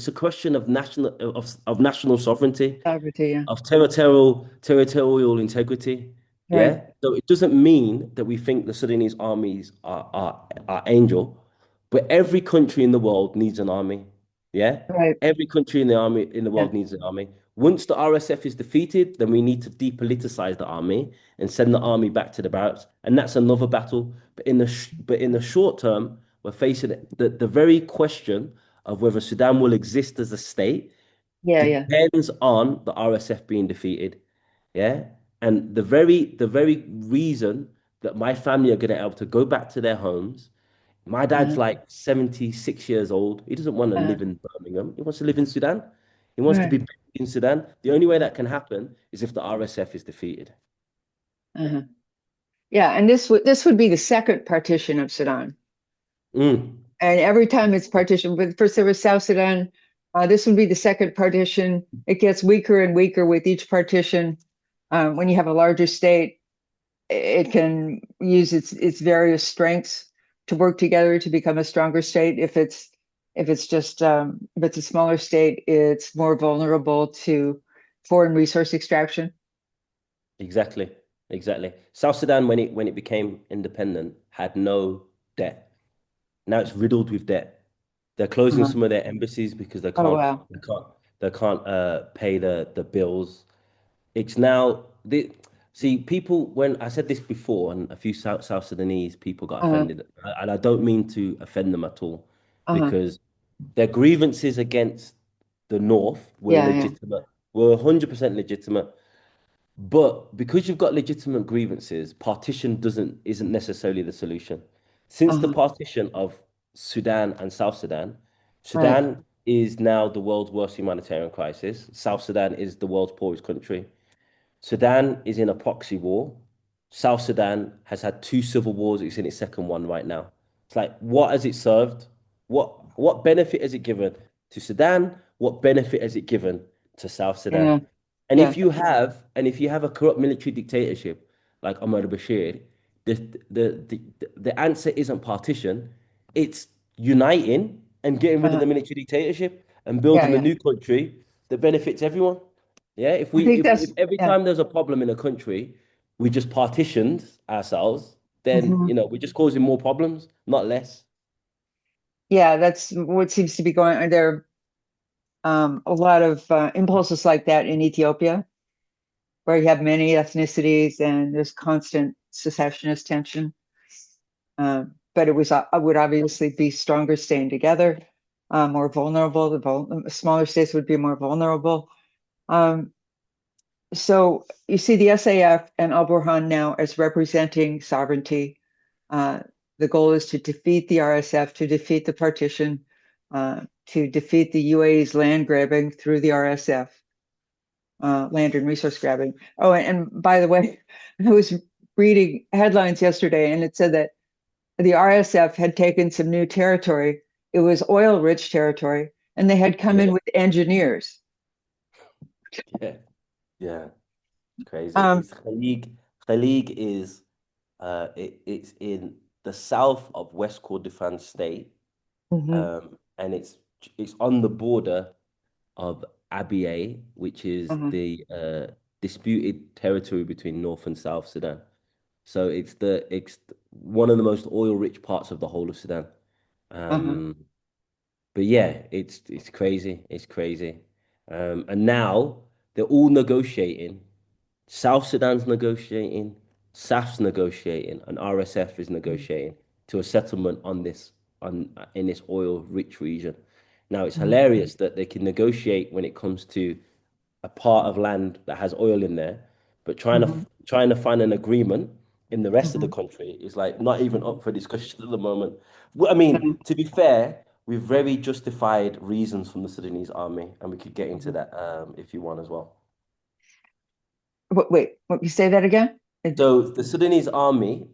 a question of national sovereignty, Sovereignty. Yeah. of territorial integrity. Right. Yeah. So it doesn't mean that we think the Sudanese armies are angel, but every country in the world needs an army. Yeah. Right. Every country in the army in the Yeah. world needs an army. Once the RSF is defeated, then we need to depoliticize the army and send the army back to the barracks, and that's another battle. But in the short term, we're facing the very question of whether Sudan will exist as a state Yeah. Yeah. depends on the RSF being defeated. Yeah. And the very reason that my family are going to be able to go back to their homes, my dad's Uh-huh. like 76 years old. He doesn't want to Uh-huh. live in Birmingham. He wants to live in Sudan. He wants to Right. be buried in Sudan. The only way that can happen is if the RSF is defeated. Uh-huh. Yeah. And this would be the second partition of Sudan. Mm, And every time it's partitioned, but first there was South Sudan. This would be the second partition. It gets weaker and weaker with each partition. When you have a larger state, it can use its various strengths to work together to become a stronger state. If it's a smaller state, it's more vulnerable to foreign resource extraction. exactly. Exactly. South Sudan, when it became independent, had no debt. Now it's riddled with debt. They're closing Uh-huh. some of their embassies because they Oh can't wow. they can't they can't pay the bills. It's now the see people when I said this before and a few South Sudanese people got Uh-huh. offended, and I don't mean to offend them at all Uh-huh. because their grievances against the North Yeah, yeah. were 100% legitimate. But because you've got legitimate grievances, partition doesn't isn't necessarily the solution. Since the Uh-huh. partition of Sudan and South Sudan, Right. Sudan is now the world's worst humanitarian crisis. South Sudan is the world's poorest country. Sudan is in a proxy war. South Sudan has had two civil wars. It's in its second one right now. It's like, what has it served? What benefit has it given to Sudan? What benefit has it given to South Sudan? Yeah. And Yeah. if you have a corrupt military dictatorship like Omar al-Bashir, the, the answer isn't partition, it's uniting and getting rid of Uh-huh. the military dictatorship and Yeah, building a yeah. new country that benefits everyone. Yeah, if I we think if that's every yeah. time there's a problem in a country, we just partitioned ourselves, then Mhm. we're just causing more problems, not less. Yeah, that's what seems to be going on. There are a lot of impulses like that in Ethiopia, where you have many ethnicities and there's constant secessionist tension. But it would obviously be stronger staying together, more vulnerable. The smaller states would be more vulnerable. Um, so you see the SAF and Al Burhan now as representing sovereignty. Uh, the goal is to defeat the RSF, to defeat the partition, to defeat the UAE's land grabbing through the RSF, land and resource grabbing. Oh, and by the way, I was reading headlines yesterday, and it said that the RSF had taken some new territory. It was oil-rich territory, and they had come in Yeah, with engineers. yeah, yeah. Crazy. Um, It's Khalig. Khalig is it's in the south of West Kordofan state, mhm, and it's on the border of Abyei, which is uh-huh, the disputed territory between North and South Sudan. So one of the most oil-rich parts of the whole of Sudan. Uh-huh. Um, but yeah, it's crazy. It's crazy. And now they're all negotiating. South Sudan's negotiating, SAF's negotiating, and RSF is negotiating to a settlement on this on in this oil-rich region. Now it's Uh-huh. hilarious that they can negotiate when it comes to a part of land that has oil in there, but Uh-huh. trying to find an agreement in the rest of the Uh-huh. country is like not even up for discussion at the moment. Well, I Uh-huh. mean, to be fair, we've very justified reasons from the Sudanese army, and we could get into Uh-huh. that if you want as well. Wait, what, you say that again? So the Sudanese army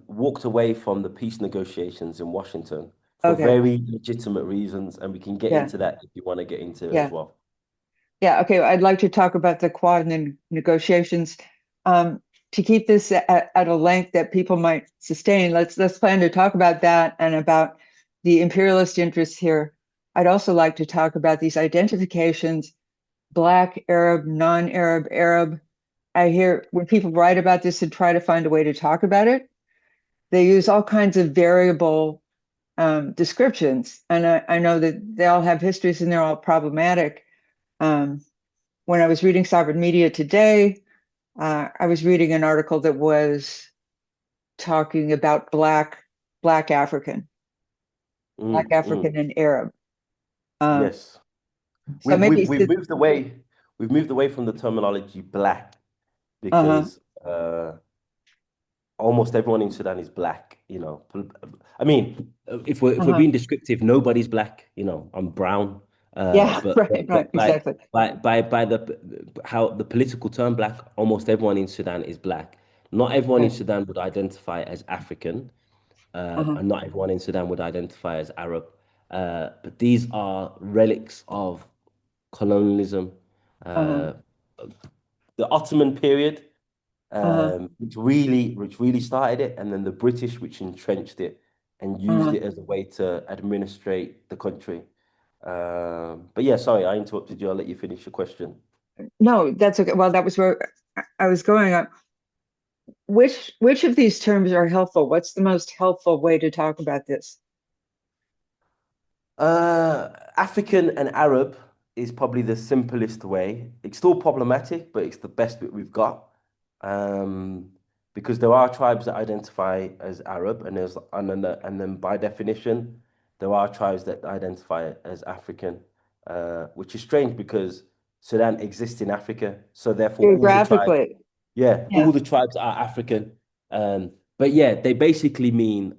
walked away from the peace negotiations in Washington for Okay. very legitimate reasons, and we can get Yeah. into that if you want to get into it as Yeah. well. Yeah. Okay. I'd like to talk about the Quad negotiations. Um, to keep this at a length that people might sustain, let's plan to talk about that and about the imperialist interests here. I'd also like to talk about these identifications, Black, Arab, non-Arab, Arab. I hear when people write about this and try to find a way to talk about it, they use all kinds of variable descriptions. And I know that they all have histories and they're all problematic. Um, when I was reading Sovereign Media today, I was reading an article that was talking about Black African, Black Mm, mm. African and Arab. Um, Yes. so maybe, We've moved away from the terminology black uh-huh, because almost everyone in Sudan is black, you know. I mean, if we're uh-huh. being descriptive, nobody's black, you know. I'm brown. Yeah, right, right, But exactly. by the how the political term black, almost everyone in Sudan is black. Not everyone in Right. Sudan would identify as African, Uh-huh, and not everyone in Sudan would identify as Arab. But these are relics of colonialism, uh-huh, uh, the Ottoman period, uh-huh, which really started it, and then the British, which entrenched it and used uh-huh. it as a way to administrate the country. But yeah, sorry, I interrupted you. I'll let you finish your question. No, that's okay. Well, that was where I was going. Which of these terms are helpful? What's the most helpful way to talk about this? African and Arab is probably the simplest way. It's still problematic, but it's the best bit we've got. Um, because there are tribes that identify as Arab, and then by definition, there are tribes that identify as African, which is strange because Sudan exists in Africa, so therefore all the tribes, Geographically, yeah, yeah, all the tribes are African. But yeah, they basically mean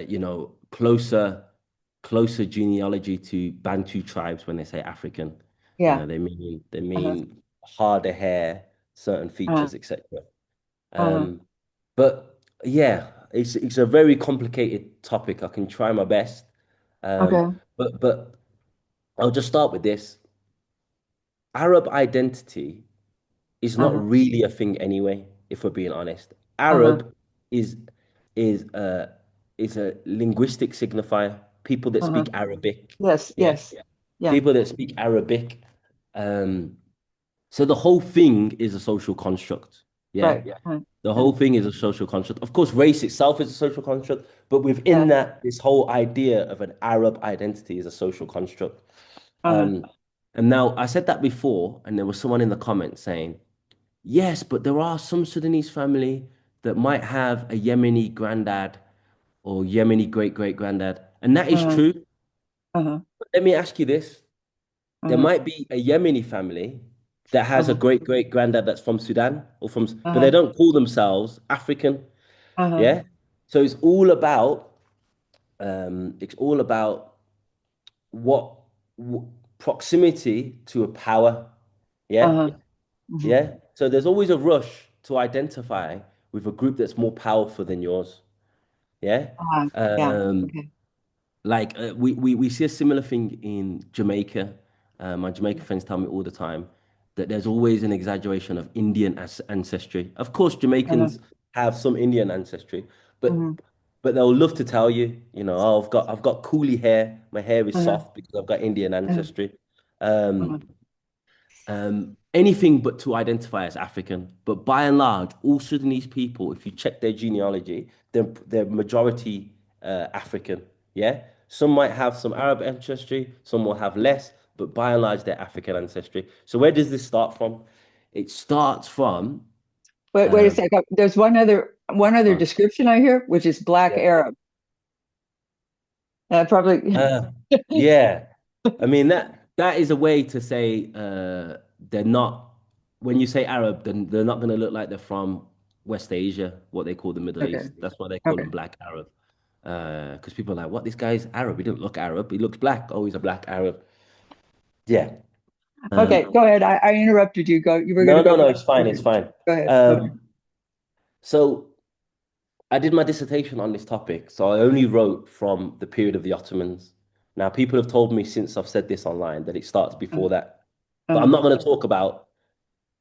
you know, closer genealogy to Bantu tribes when they say African. You yeah, know, they uh-huh, mean harder hair, certain uh-huh, features, etc. uh-huh. But yeah, it's a very complicated topic. I can try my best. Um, Okay, but I'll just start with this. Arab identity is not uh-huh, really a thing anyway, if we're being honest. uh-huh, Arab is is uh is a linguistic signifier. People that uh-huh. speak Arabic, Yes, yeah, yes, yeah, people that speak Arabic. Um, so the whole thing is a social construct. Yeah, right, right, the right. whole thing is a social construct. Of course, race itself is a social construct, but within Yeah, that, this whole idea of an Arab identity is a social construct. uh-huh, Um, and now I said that before, and there was someone in the comments saying, yes, but there are some Sudanese family that might have a Yemeni granddad or Yemeni great granddad. And that is uh-huh, true. uh-huh, But let me ask you this. There uh-huh, might be a Yemeni family that has a uh-huh, great granddad that's from Sudan but they uh-huh, don't call themselves African. uh-huh, Yeah. So it's all about what, what proximity to a power. Yeah. uh-huh, mhm. Yeah. So there's always a rush to identify with a group that's more powerful than yours. Yeah. Yeah, Um, okay. like we see a similar thing in Jamaica. My Jamaican friends tell me all the time that there's always an exaggeration of Indian ancestry. Of course, Uh-huh, Jamaicans have some Indian ancestry, but mhm, they'll love to tell you, you know, oh, I've got coolie hair. My hair is uh-huh, soft because I've got Indian uh-huh, ancestry. Um, uh-huh, anything but to identify as African. But by and large, all Sudanese people, if you check their genealogy, they're majority African. Yeah, some might have some Arab ancestry, some will have less, but by and large, they're African ancestry. So where does this start from? It starts from But wait a um, second. There's one other uh, description I hear, which is Black yeah. Arab. Probably. Uh, yeah. I mean that is a way to say they're not when you say Arab, then they're not going to look like they're from West Asia, what they call the Middle Okay. East. That's why they call Okay. them Black Arab. Because people are like, what? This guy's Arab. He doesn't look Arab. He looks black. Oh, he's a black Arab. Yeah. Okay. Um, Go ahead. I interrupted you. Go. You were going to no, go no, no. back. It's fine. Okay. It's fine. Go ahead. Okay. So I did my dissertation on this topic, so I only wrote from the period of the Ottomans. Now, people have told me since I've said this online that it starts before Uh, that, but I'm uh, not going to talk about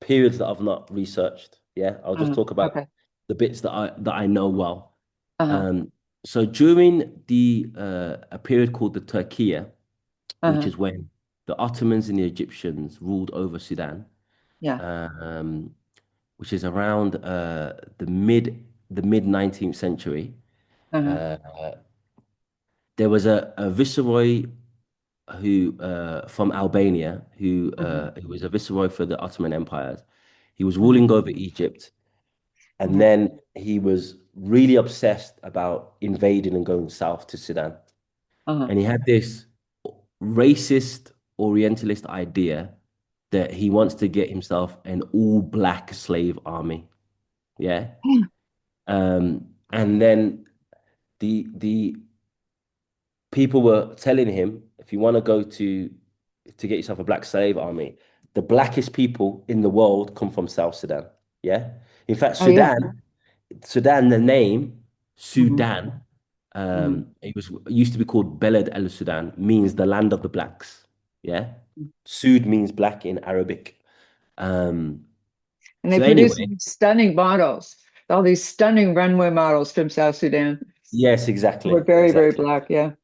periods that I've not researched. Yeah, I'll just talk about okay. the bits that I know well. Uh-huh. Um, so during the a period called the Turkiya, which Uh-huh. is when the Ottomans and the Egyptians ruled over Sudan, Yeah. um, which is around the mid 19th century. Uh-huh. Uh, there was a viceroy who from Albania Uh-huh. who was a viceroy for the Ottoman empires. He was Uh-huh. ruling over Egypt, and Uh-huh. then he was really obsessed about invading and going south to Sudan. Uh-huh. And he had this racist Orientalist idea that he wants to get himself an all-black slave army. Yeah. And then the people were telling him, if you want to go to get yourself a black slave army, the blackest people in the world come from South Sudan. Yeah. In fact, Oh yeah. Sudan, the name Hmm. Sudan, Hmm. it used to be called Beled el Sudan, means the land of the blacks. Yeah. Sud means black in Arabic. Um, And they so produce anyway, these stunning models, all these stunning runway models from South Sudan. yes, exactly, We're very, very exactly. black. Yeah. Go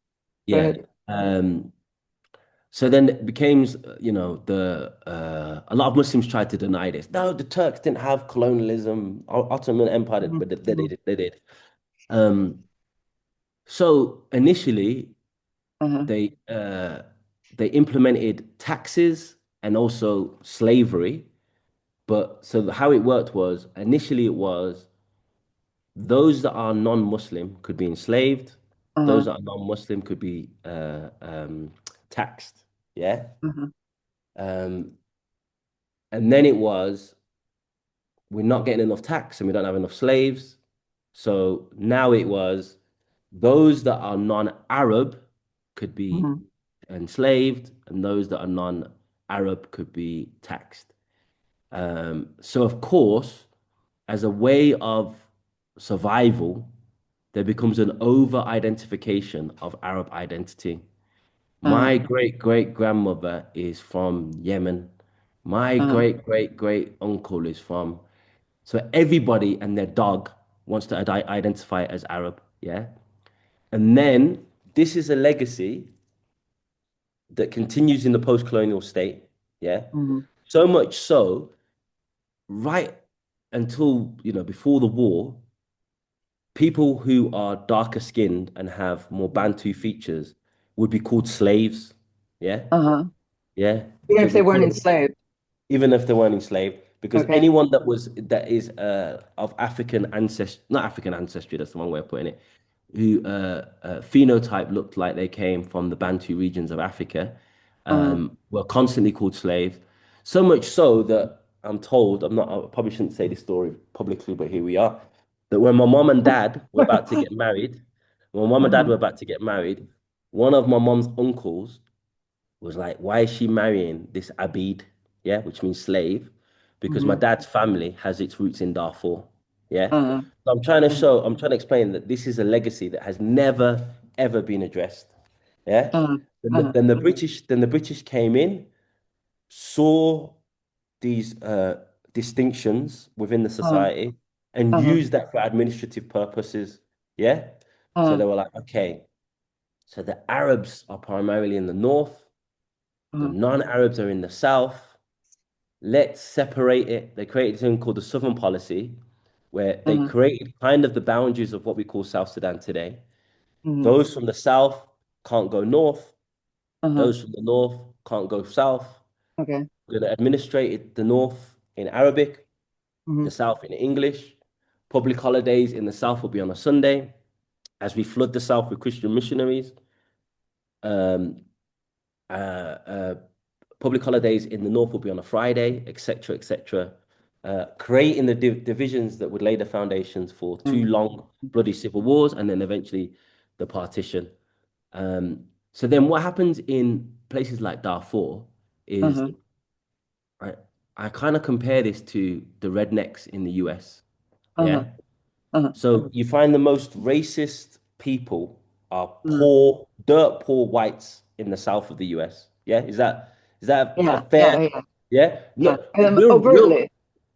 Yeah. ahead. So then it became, the a lot of Muslims tried to deny this. No, the Turks didn't have colonialism, Ottoman Empire, Hmm. but they Hmm. did. They did. Um, so initially, Uh-huh. they uh, they implemented taxes and also slavery. But so how it worked was initially it was those that are non-Muslim could be enslaved, those Uh-huh. that are non-Muslim could be taxed. Yeah. Uh-huh. Um, and then it was we're not getting enough tax and we don't have enough slaves. So now it was those that are non-Arab could be Hmm. enslaved, and those that are non-Arab could be taxed. So of course, as a way of survival, there becomes an over-identification of Arab identity. Uh-huh. My great great grandmother is from Yemen. My Uh-huh. great great great uncle is from. So everybody and their dog wants to identify as Arab. Yeah. And then this is a legacy that continues in the post-colonial state. Yeah. Hmm. So much so, right until, before the war, people who are darker skinned and have more Bantu features would be called slaves. Yeah. Uh-huh. Yeah. Even They if they would weren't call them, enslaved. even if they weren't enslaved, because Okay. anyone that is of African ancestry, not African ancestry, that's the wrong way of putting it, who phenotype looked like they came from the Bantu regions of Africa, Uh-huh. were constantly called slaves. So much so that I'm told, I probably shouldn't say this story publicly, but here we are, that when my mom and dad were about to get married, when my mom and dad Uh-huh. were about to get married, one of my mom's uncles was like, why is she marrying this Abid? Yeah, which means slave, because my Hmm. dad's family has its roots in Darfur. Yeah. Uh-huh. So I'm trying to explain that this is a legacy that has never, ever been addressed. Yeah. Uh-huh. Uh-huh. Then the British came in, saw these distinctions within the Uh-huh. society and Uh-huh. used that for administrative purposes. Yeah. So Uh-huh. they were like, okay, so the Arabs are primarily in the north, the Uh-huh. non-Arabs are in the south, let's separate it. They created something called the Southern Policy, where they Uh-huh. created kind of the boundaries of what we call South Sudan today. Mhm. Those from the south can't go north. Uh-huh. Those from the north can't go south. Okay. We're going to administrate the north in Arabic, the Mhm. south in English. Public holidays in the south will be on a Sunday as we flood the south with Christian missionaries. Um, uh, uh, Public holidays in the north will be on a Friday, etc., etc. Creating the divisions that would lay the foundations for two Mhm. long, bloody civil wars, and then eventually the partition. So then, what happens in places like Darfur is Uh-huh. I, I kind of compare this to the rednecks in the US. Uh-huh. Yeah. Uh-huh. So you find the most racist people are Uh-huh. poor, dirt poor whites in the south of the US. Yeah, is that a Yeah. fair? Yeah. Yeah. Yeah, Yeah. no, real Overtly,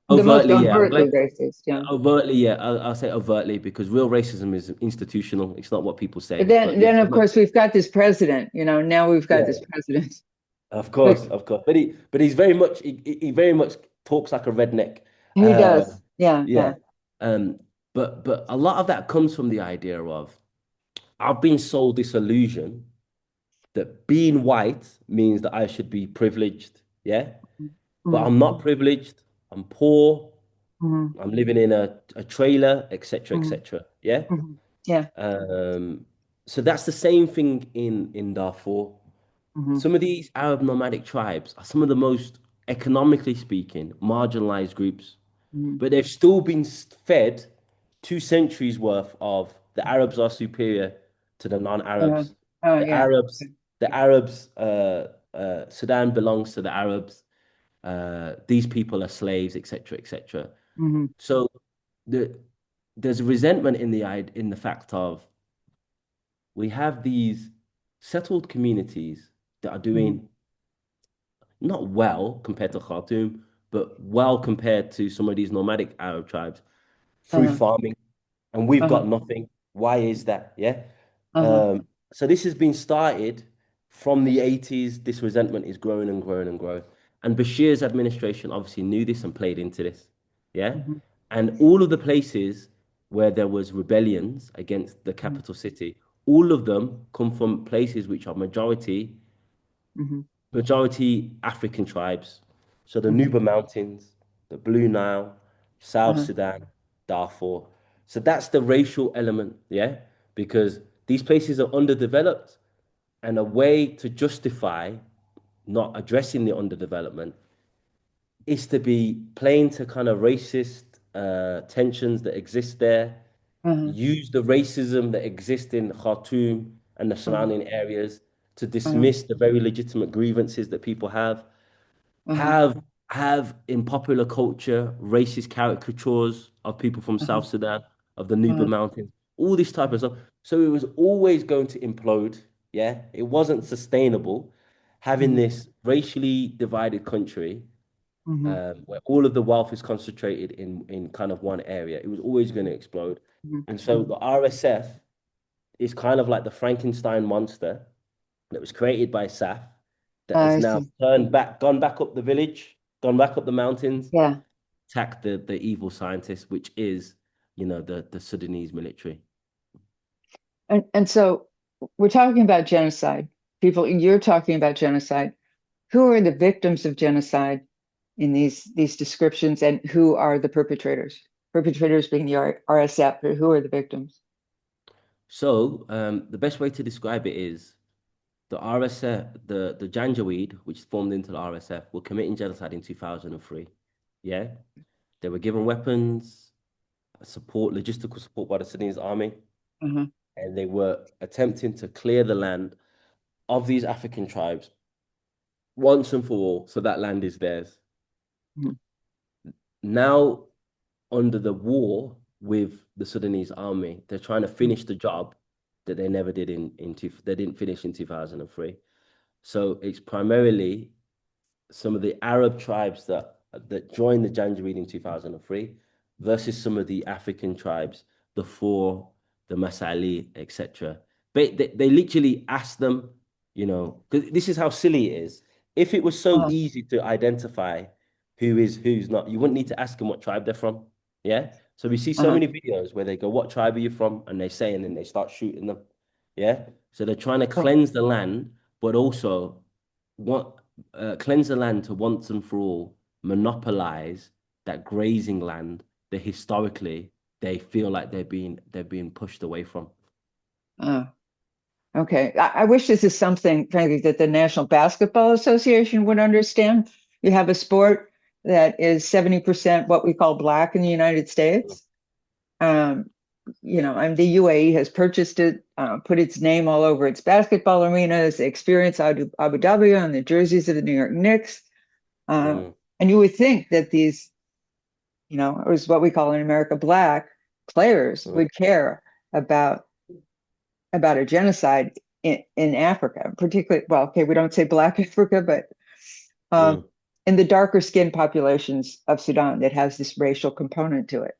the most overtly. Yeah, I'm overtly glad. racist. Yeah. Overtly, yeah, I'll say overtly because real racism is institutional. It's not what people But say, then, but yeah, then of course we've got this president. Now we've got this yeah, president. of But course, of course. But he's very much he very much talks like a redneck. he Uh, does. Yeah. yeah. Yeah. Um, but a lot of that comes from the idea of I've been sold this illusion that being white means that I should be privileged. Yeah. But Mhm. I'm not privileged. I'm poor. Mhm. I'm living in a trailer, etc., Mhm. etc. Yeah. Mhm. Yeah. Um, so that's the same thing in Darfur. Mhm. Some of these Arab nomadic tribes are some of the most economically speaking marginalized groups, Mhm. but they've still been fed 2 centuries worth of the Arabs are superior to the Uh-huh. non-Arabs. Oh The yeah. Arabs, the Arabs, Sudan belongs to the Arabs. These people are slaves, etc., etc. Mhm. So the, there's a resentment in the fact of we have these settled communities that are Mhm. doing not well compared to Khartoum, but well compared to some of these nomadic Arab tribes through Uh-huh. farming, and we've Uh-huh. got nothing. Why is that? Yeah. Uh-huh. So this has been started from the 80s. This resentment is growing and growing and growing. And Bashir's administration obviously knew this and played into this. Yeah. Mhm. And all of the places where there was rebellions against the Mhm. capital city, all of them come from places which are Mhm. majority African tribes. So the Mhm. Nuba Mountains, the Blue Nile, South Uh-huh. Sudan, Darfur. So that's the racial element, yeah? Because these places are underdeveloped, and a way to justify not addressing the underdevelopment is to be playing to kind of racist tensions that exist there, Uh-huh. use the racism that exists in Khartoum and the Uh-huh. surrounding areas to Uh-huh. dismiss the very legitimate grievances that people Uh-huh. have in popular culture racist caricatures of people from Uh-huh. South Sudan, of the Nuba Uh-huh. Mountains, all this type of stuff. So it was always going to implode. Yeah, it wasn't sustainable having Mhm. this racially divided country Mhm. where all of the wealth is concentrated in kind of one area. It was always going to explode. Mhm. And so the RSF is kind of like the Frankenstein monster that was created by SAF that has I now see. gone back up the village, gone back up the mountains, Yeah. attacked the evil scientist, which is, the Sudanese military. And so we're talking about genocide. You're talking about genocide. Who are the victims of genocide in these descriptions, and who are the perpetrators? Perpetrators being the RSF, but who are the victims? So the best way to describe it is the RSF, the Janjaweed, which formed into the RSF, were committing genocide in 2003. Yeah, they were given weapons, logistical support by the Sudanese army, Uh-huh. and they were attempting to clear the land of these African tribes once and for all, so that land is theirs. Mhm. Now, under the war with the Sudanese army, they're trying to finish the job that they never did they didn't finish in 2003. So it's primarily some of the Arab tribes that joined the Janjaweed in 2003 versus some of the African tribes, the Four, the Masali, etc. They literally asked them, 'cause this is how silly it is. If it was so Uh-huh. easy to identify who's not. You wouldn't need to ask them what tribe they're from. Yeah. So we see so Uh-huh. many videos where they go, "What tribe are you from?" And they say, and then they start shooting them. Yeah. So they're trying to Oh, cleanse the land, but also want cleanse the land to once and for all monopolize that grazing land that historically they feel like they're being pushed away from. uh, okay. I wish this is something, frankly, that the National Basketball Association would understand. You have a sport that is 70% what we call black in the United States. Um, and the UAE has purchased it, put its name all over its basketball arenas, Experience Abu Dhabi on the jerseys of the New York Knicks. Uh, Mm, and you would think that these, or is what we call in America black players mm, would care about about a genocide in Africa, particularly, well, okay, we don't say black Africa, but um, mm. in the darker skinned populations of Sudan that has this racial component to it.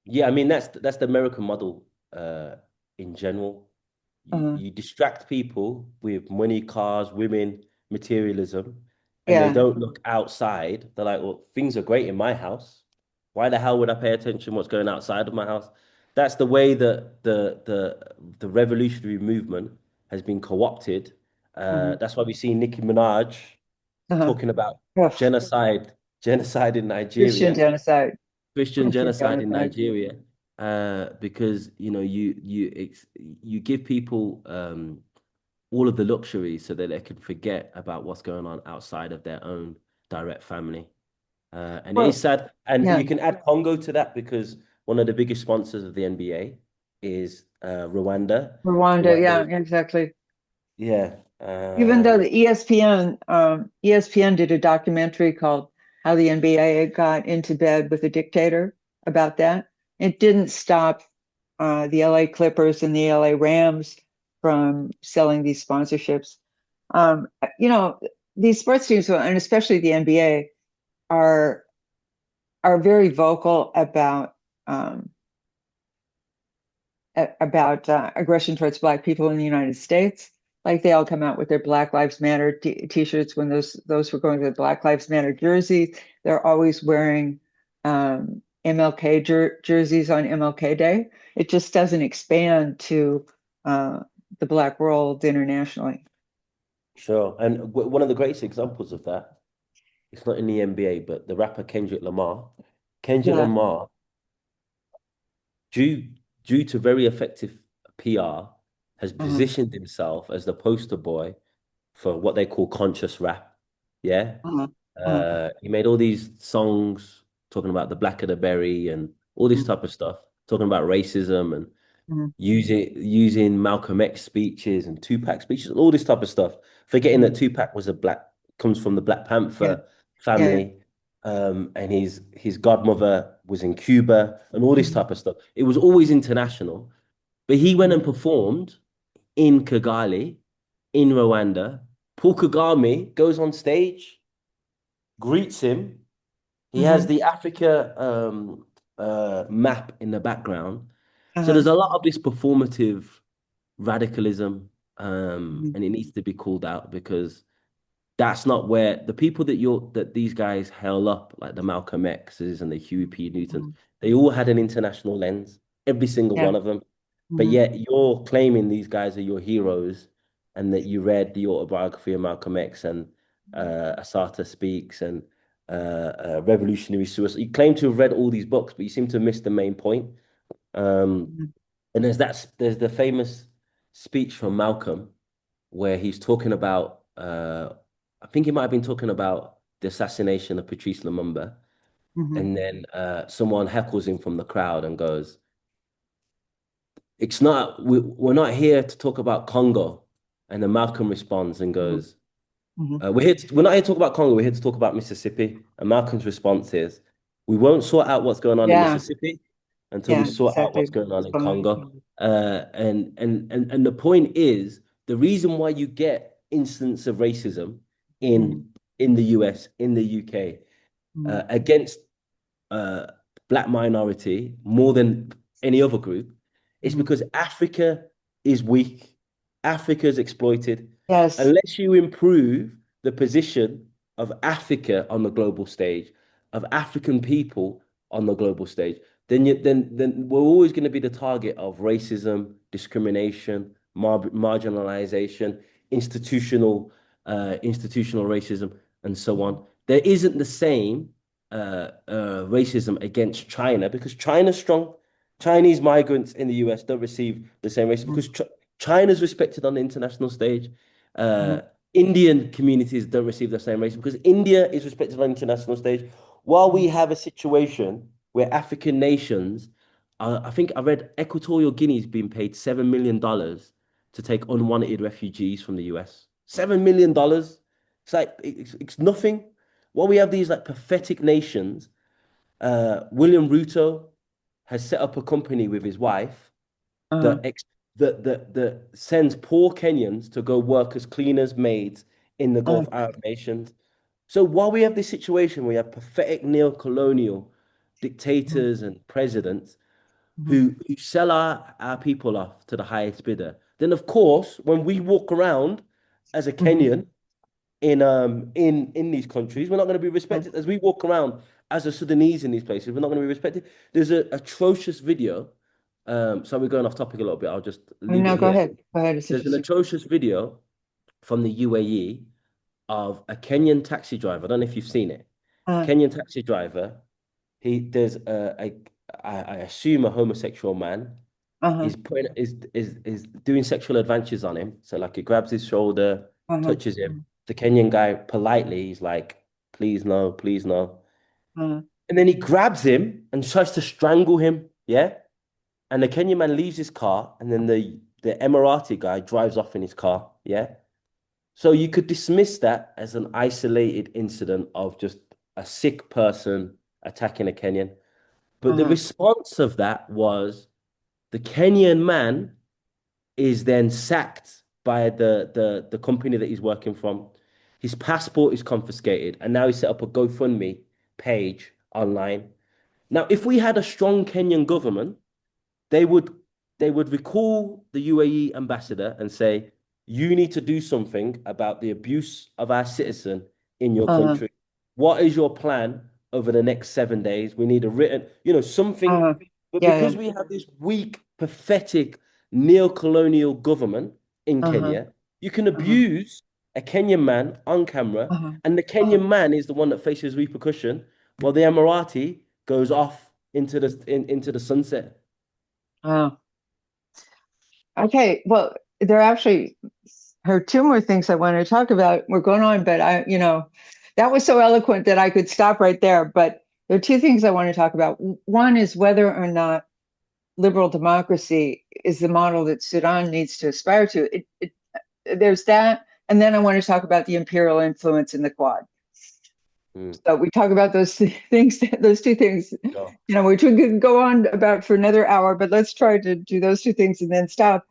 Yeah, I mean that's the American model in general. You, Uh, you distract people with money, cars, women, materialism, and they yeah. don't look outside. They're like, well, things are great in my house. Why the hell would I pay attention what's going outside of my house? That's the way that the revolutionary movement has been co-opted. Uh-huh. That's why we see Nicki Minaj Uh-huh. talking about Ugh, genocide in Christian Nigeria, genocide. Christian Christian genocide in genocide. Nigeria, because you give people all of the luxuries so that they can forget about what's going on outside of their own direct family. And it is Well, sad. And yeah. you can add Congo to that because one of the biggest sponsors of the NBA is Rwanda. Rwanda, Rwanda yeah, was, exactly. yeah. Even though the ESPN did a documentary called How the NBA Got into Bed with a Dictator about that, it didn't stop the LA Clippers and the LA Rams from selling these sponsorships. Um, you know, these sports teams, and especially the NBA, are are very vocal um, about aggression towards Black people in the United States. Like they all come out with their Black Lives Matter T-shirts when those were going to the Black Lives Matter jerseys. They're always wearing MLK jerseys on MLK Day. It just doesn't expand to uh, the Black world internationally. Sure. And one of the greatest examples of that, it's not in the NBA, but the rapper Kendrick Lamar. Kendrick Yeah. Lamar, due due to very effective PR, has Uh-huh. positioned himself as the poster boy for what they call conscious rap. Yeah. Uh-huh. Uh-huh. He made all these songs talking about the black of the berry and all this type of stuff, talking about racism and Uh-huh. using Malcolm X speeches and Tupac speeches, all this type of stuff, forgetting Uh-huh. that Tupac was a black comes from the Black Yeah. Panther Yeah. family, and his godmother was in Cuba and all this Mhm. type of stuff. It was always international, but he went Mhm. and performed in Kigali, in Rwanda. Paul Kagame goes on stage, greets him. He has Mhm. the Africa map in the background. So Uh-huh. there's a lot of this performative radicalism, Mhm. and it needs to be called out because that's not where the people that these guys held up, like the Malcolm X's and the Huey P. Newtons, Mhm. they all had an international lens, every single Yeah. one of them. But Mhm. yet you're claiming these guys are your heroes and that you read the autobiography of Malcolm X and Asata Speaks and Revolutionary Suicide. You claim to have read all these books, but you seem to have missed the main point. Um, Mhm. and there's the famous speech from Malcolm where he's talking about I think he might have been talking about the assassination of Patrice Lumumba, Mhm. and then someone heckles him from the crowd and goes, "It's not we're not here to talk about Congo," and then Malcolm responds and Mhm. goes, Mhm. we're not here to talk about Congo. We're here to talk about Mississippi. And Malcolm's response is, we won't sort out what's going on in Yeah. Mississippi until we Yeah. sort out what's Exactly. going on It's in fine. Congo. And the point is, the reason why you get instances of racism Mhm. in the US, in the UK, Mhm. against uh, black minority more than any other group, it's Mhm. because Africa is weak. Africa is exploited. Yes. Unless you improve the position of Africa on the global stage, of African people on the global stage, then we're always going to be the target of racism, discrimination, marginalization, institutional racism, and so on. There isn't the same racism against China because China's strong. Chinese migrants in the US don't receive the same racism because China's respected on the international stage. Uh, Indian communities don't receive the same racism because India is respected on the international stage. While we have a situation where African nations, I think I read Equatorial Guinea is being paid $7 million to take unwanted refugees from the US. $7 million. It's like it's nothing. While we have these like pathetic nations, William Ruto has set up a company with his wife uh, that ex that sends poor Kenyans to go work as cleaners, maids in the uh, Gulf Arab nations. So while we have this situation where we have pathetic neo-colonial dictators and presidents who sell our people off to the highest bidder, then of course, when we walk around as a Kenyan in these countries, we're not going to be respected. As we walk around as a Sudanese in these places, we're not going to be respected. There's an atrocious video. So we're going off topic a little bit. I'll just leave no, it go here. ahead. Go ahead. It's There's an interesting. atrocious video from the UAE of a Kenyan taxi driver. I don't know if you've seen it. Uh, Kenyan taxi driver. There's I assume a homosexual man uh-huh, is doing sexual advances on him. So like he grabs his shoulder, uh-huh, touches him. The Kenyan guy politely, he's like, please no, please no. uh-huh, And then he grabs him and tries to strangle him. Yeah. And the Kenyan man leaves his car, and then the Emirati guy drives off in his car. Yeah. So you could dismiss that as an isolated incident of just a sick person attacking a Kenyan. But the uh-huh, response of that was the Kenyan man is then sacked by the company that he's working from. His passport is confiscated, and now he set up a GoFundMe page online. Now, if we had a strong Kenyan government, they would they would recall the UAE ambassador and say, you need to do something about the abuse of our citizen in your uh-huh, country. What is your plan over the next 7 days? We need a written, something. uh-huh. But Yeah, yeah. because we have this weak, pathetic, neo-colonial government in Uh-huh, Kenya, you can uh-huh, abuse a Kenyan man on camera, uh-huh, and the uh-huh. Kenyan man is the one that faces repercussion, while the Emirati goes off into the sunset. Uh, okay, well, there actually are two more things I want to talk about. We're going on, but that was so eloquent that I could stop right there. But there are two things I want to talk about. One is whether or not liberal democracy is the model that Sudan needs to aspire to. There's that, and then I want to talk about the imperial influence in the Quad. Mm, So we talk about those things, those two things. sure, Which we could go on about for another hour, but let's try to do those two things and then stop.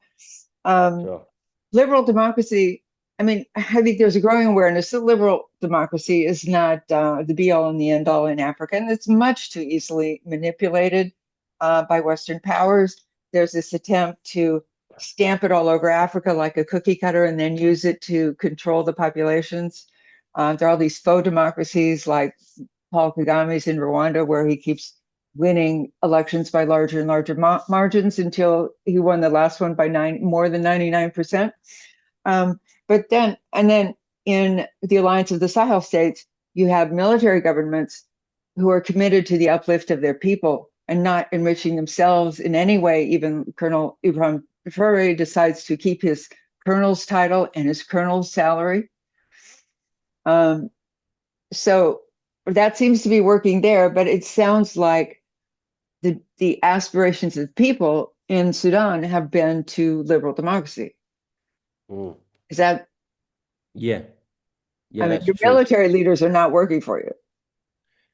Um, sure. Liberal democracy. I mean, I think there's a growing awareness that liberal democracy is not the be all and the end all in Africa, and it's much too easily manipulated by Western powers. There's this attempt to stamp it all over Africa like a cookie cutter and then use it to control the populations. There are all these faux democracies like Paul Kagame's in Rwanda, where he keeps winning elections by larger and larger margins until he won the last one by more than 99%. Um, but then in the alliance of the Sahel states, you have military governments who are committed to the uplift of their people and not enriching themselves in any way. Even Colonel Ibrahim Traore decides to keep his colonel's title and his colonel's salary. Um, so that seems to be working there, but it sounds like the aspirations of people in Sudan have been to liberal democracy. Mm. Is that, Yeah, yeah, I mean, that's your true. military leaders are not working for you.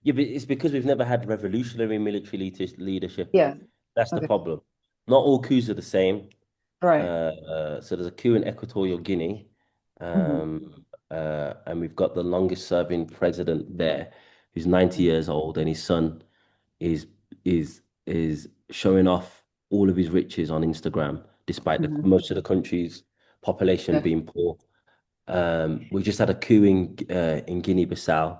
Yeah, but it's because we've never had revolutionary military leadership. Yeah. That's the Okay. problem. Not all coups are the same. Right. So there's a coup in Equatorial Guinea, Mm-hmm. and we've got the longest serving president there, who's 90 years old, and his son is is showing off all of his riches on Instagram, despite Mm-hmm. most of the country's population Yeah. being poor. We just had a coup in Guinea-Bissau.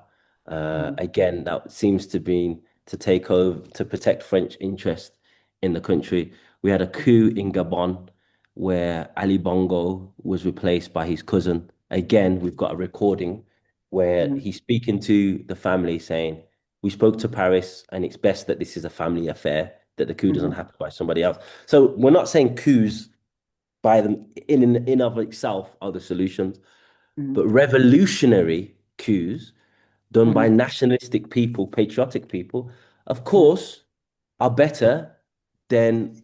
Mhm. Again, that seems to be to take over to protect French interest in the country. We had a coup in Gabon where Ali Bongo was replaced by his cousin. Again, we've got a recording where Mhm. he's speaking to the family saying, "We spoke to Paris, and it's best that this is a family affair, that the coup doesn't Mhm. happen by somebody else." So we're not saying coups by them in of itself are the solutions, Mhm. but revolutionary coups done by Mhm. nationalistic people, patriotic people, of Mhm. course, are better than,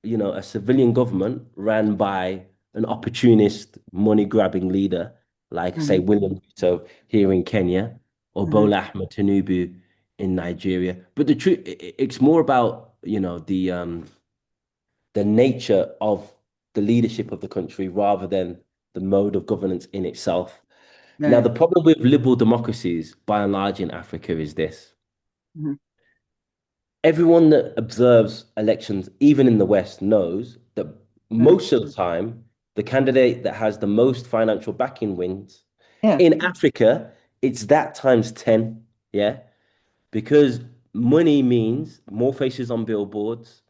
a civilian government ran by an opportunist, money-grabbing leader like, say, Mhm. William Ruto here in Kenya or Mhm. Bola Ahmed Tinubu in Nigeria. But the truth, it's more about, the nature of the leadership of the country rather than the mode of governance in itself. Now, Right. the problem with liberal democracies, by and large, in Africa is this. Mhm. Everyone that observes elections, even in the West, knows that Right. most of the time, the candidate that has the most financial backing wins. Yeah. In Africa, it's that times 10, yeah? Because money means more faces on billboards,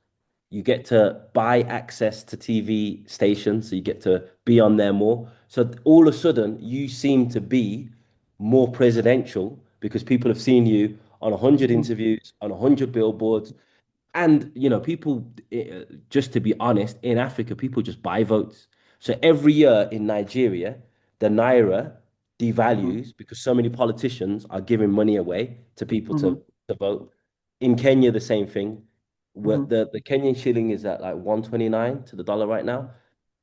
you get to buy access to TV stations, so you get to be on there more. So all of a sudden, you seem to be more presidential because people have seen you on 100 Mhm. interviews, on 100 billboards. And, people, just to be honest, in Africa, people just buy votes. So every year in Nigeria, the Naira Mhm. devalues because so many politicians are giving money away to people Mhm. to vote. In Kenya, the same thing. Mhm. What the Kenyan shilling is at like 129 to the dollar right now.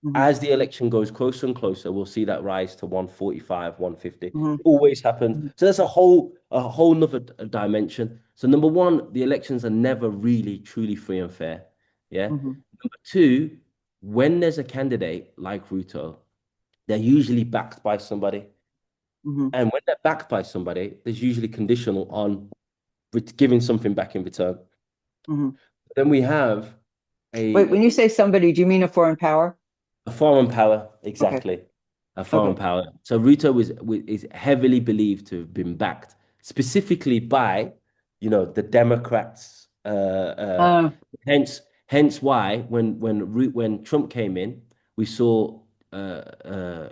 Mhm. As the election goes closer and closer, we'll see that rise to 145, 150. Mhm. It always happens. Mhm. So that's a whole nother dimension. So number one, the elections are never really truly free and fair. Yeah. Mhm. Number two, when there's a candidate like Ruto, they're usually backed by somebody. Mhm. And when they're backed by somebody, there's usually conditional on giving something back in return. Mhm. Then we have Wait, a when you say somebody, do you mean a foreign power? A foreign power, Okay. exactly. A foreign Okay. power. So Ruto is heavily believed to have been backed specifically by, the Democrats. Uh, Hence why when Trump came in, we saw uh, uh,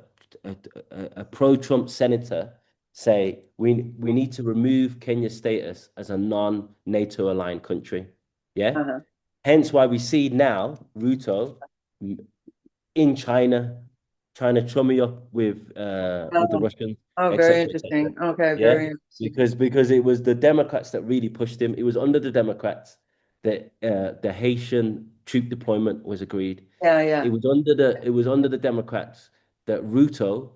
a pro-Trump senator say we need to remove Kenya's status as a non-NATO aligned country. Yeah. uh-huh. Hence why we see now Ruto in China, trying to chum me up with the Oh, Russians, oh, very etc., etc. interesting. Okay, Yeah, very interesting. because it was the Democrats that really pushed him. It was under the Democrats that the Haitian troop deployment was agreed. Yeah, yeah. It was under the Democrats that Ruto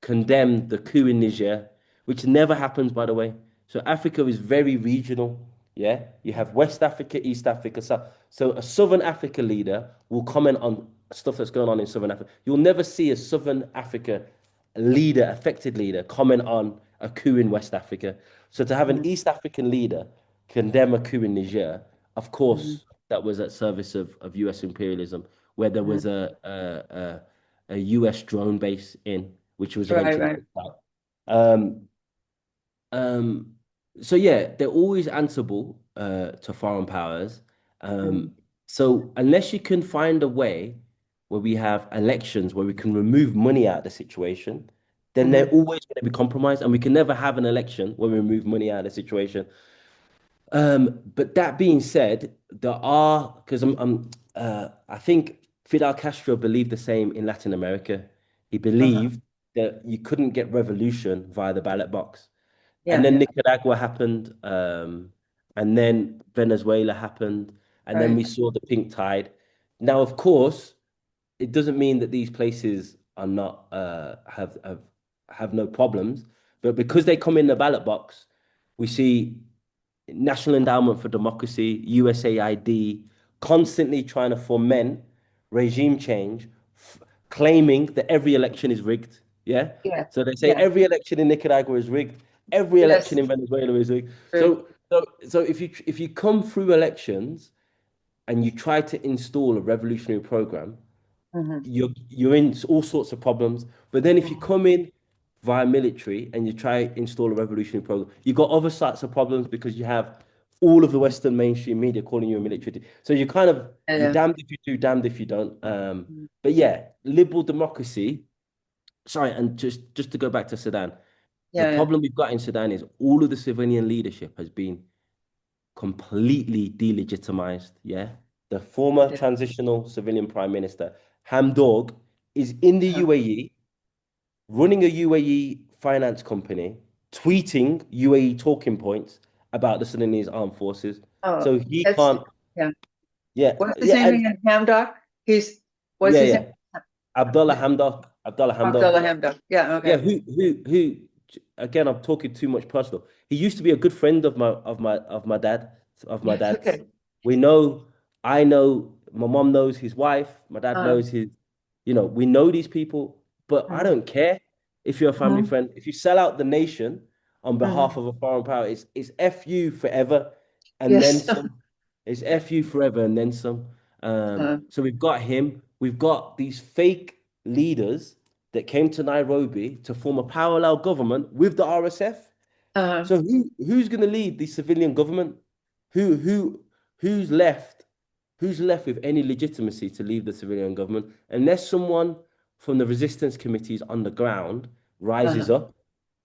condemned the coup in Niger, which never happens, by the way. So Africa is very regional. Yeah, you have West Africa, East Africa, South. So a Southern Africa leader will comment on stuff that's going on in Southern Africa. You'll never see a Southern Africa leader, affected leader, comment on a coup in West Africa. So to have an Mhm. East African leader condemn a coup in Niger, of Mhm. course, that was at service of US imperialism, where there was Mhm. a US drone base in, which was Right, eventually right. kicked out. Um, um, so yeah, they're always answerable to foreign powers. Mhm. Um, so unless you can find a way where we have elections where we can remove money out of the situation, then they're Mhm. always going to be compromised, and we can never have an election where we remove money out of the situation. But that being said, there are because I think Fidel Castro believed the same in Latin America. He Uh-huh. believed that you couldn't get revolution via the ballot box. And Yeah, then yeah. Nicaragua happened, and then Venezuela happened, and then Right. we saw the pink tide. Now, of course, it doesn't mean that these places are not have no problems, but because they come in the ballot box, we see National Endowment for Democracy, USAID, constantly trying to foment regime change, claiming that every election is rigged. Yeah. Yeah. So they say Yeah. every election in Nicaragua is rigged, every Yes. election in Venezuela is rigged. True. So if you come through elections and you try to install a revolutionary program, Hmm. you're in all sorts of problems. But then if you come in via military and you try install a revolutionary program, you've got other sorts of problems because you have all of the Western mainstream media calling you a military. So you kind of you're Yeah. damned if you do, damned if you don't. But yeah, liberal democracy. Sorry, and just to go back to Sudan, the Yeah. Yeah. problem we've got in Sudan is all of the civilian leadership has been completely delegitimized. Yeah. The former Yeah. transitional civilian prime minister, Hamdok, is in the Uh-huh. UAE, running a UAE finance company, tweeting UAE talking points about the Sudanese armed forces. Oh, So he that's can't, yeah. yeah, What's his yeah, name and again? Hamdock. He's what's yeah, his name? yeah. Abdullah Hamdok, Abdullah Abdullah Hamdok. Hamdock. Yeah. Yeah, Okay. who? Again, I'm talking too much personal. He used to be a good friend of my dad's. Okay. We know, I know, my mom knows his wife, my dad Uh, knows his. We know these people, but I mhm, don't care if you're a family mhm, friend. If you sell out the nation on behalf mhm. of a foreign power, it's F you forever and then Yes. some. It's F you forever and then some. Uh, So we've got him. We've got these fake leaders that came to Nairobi to form a parallel government with the RSF. uh, So who's going to lead the civilian government? Who who who's left? Who's left with any legitimacy to lead the civilian government? Unless someone from the resistance committees on the ground rises uh, up.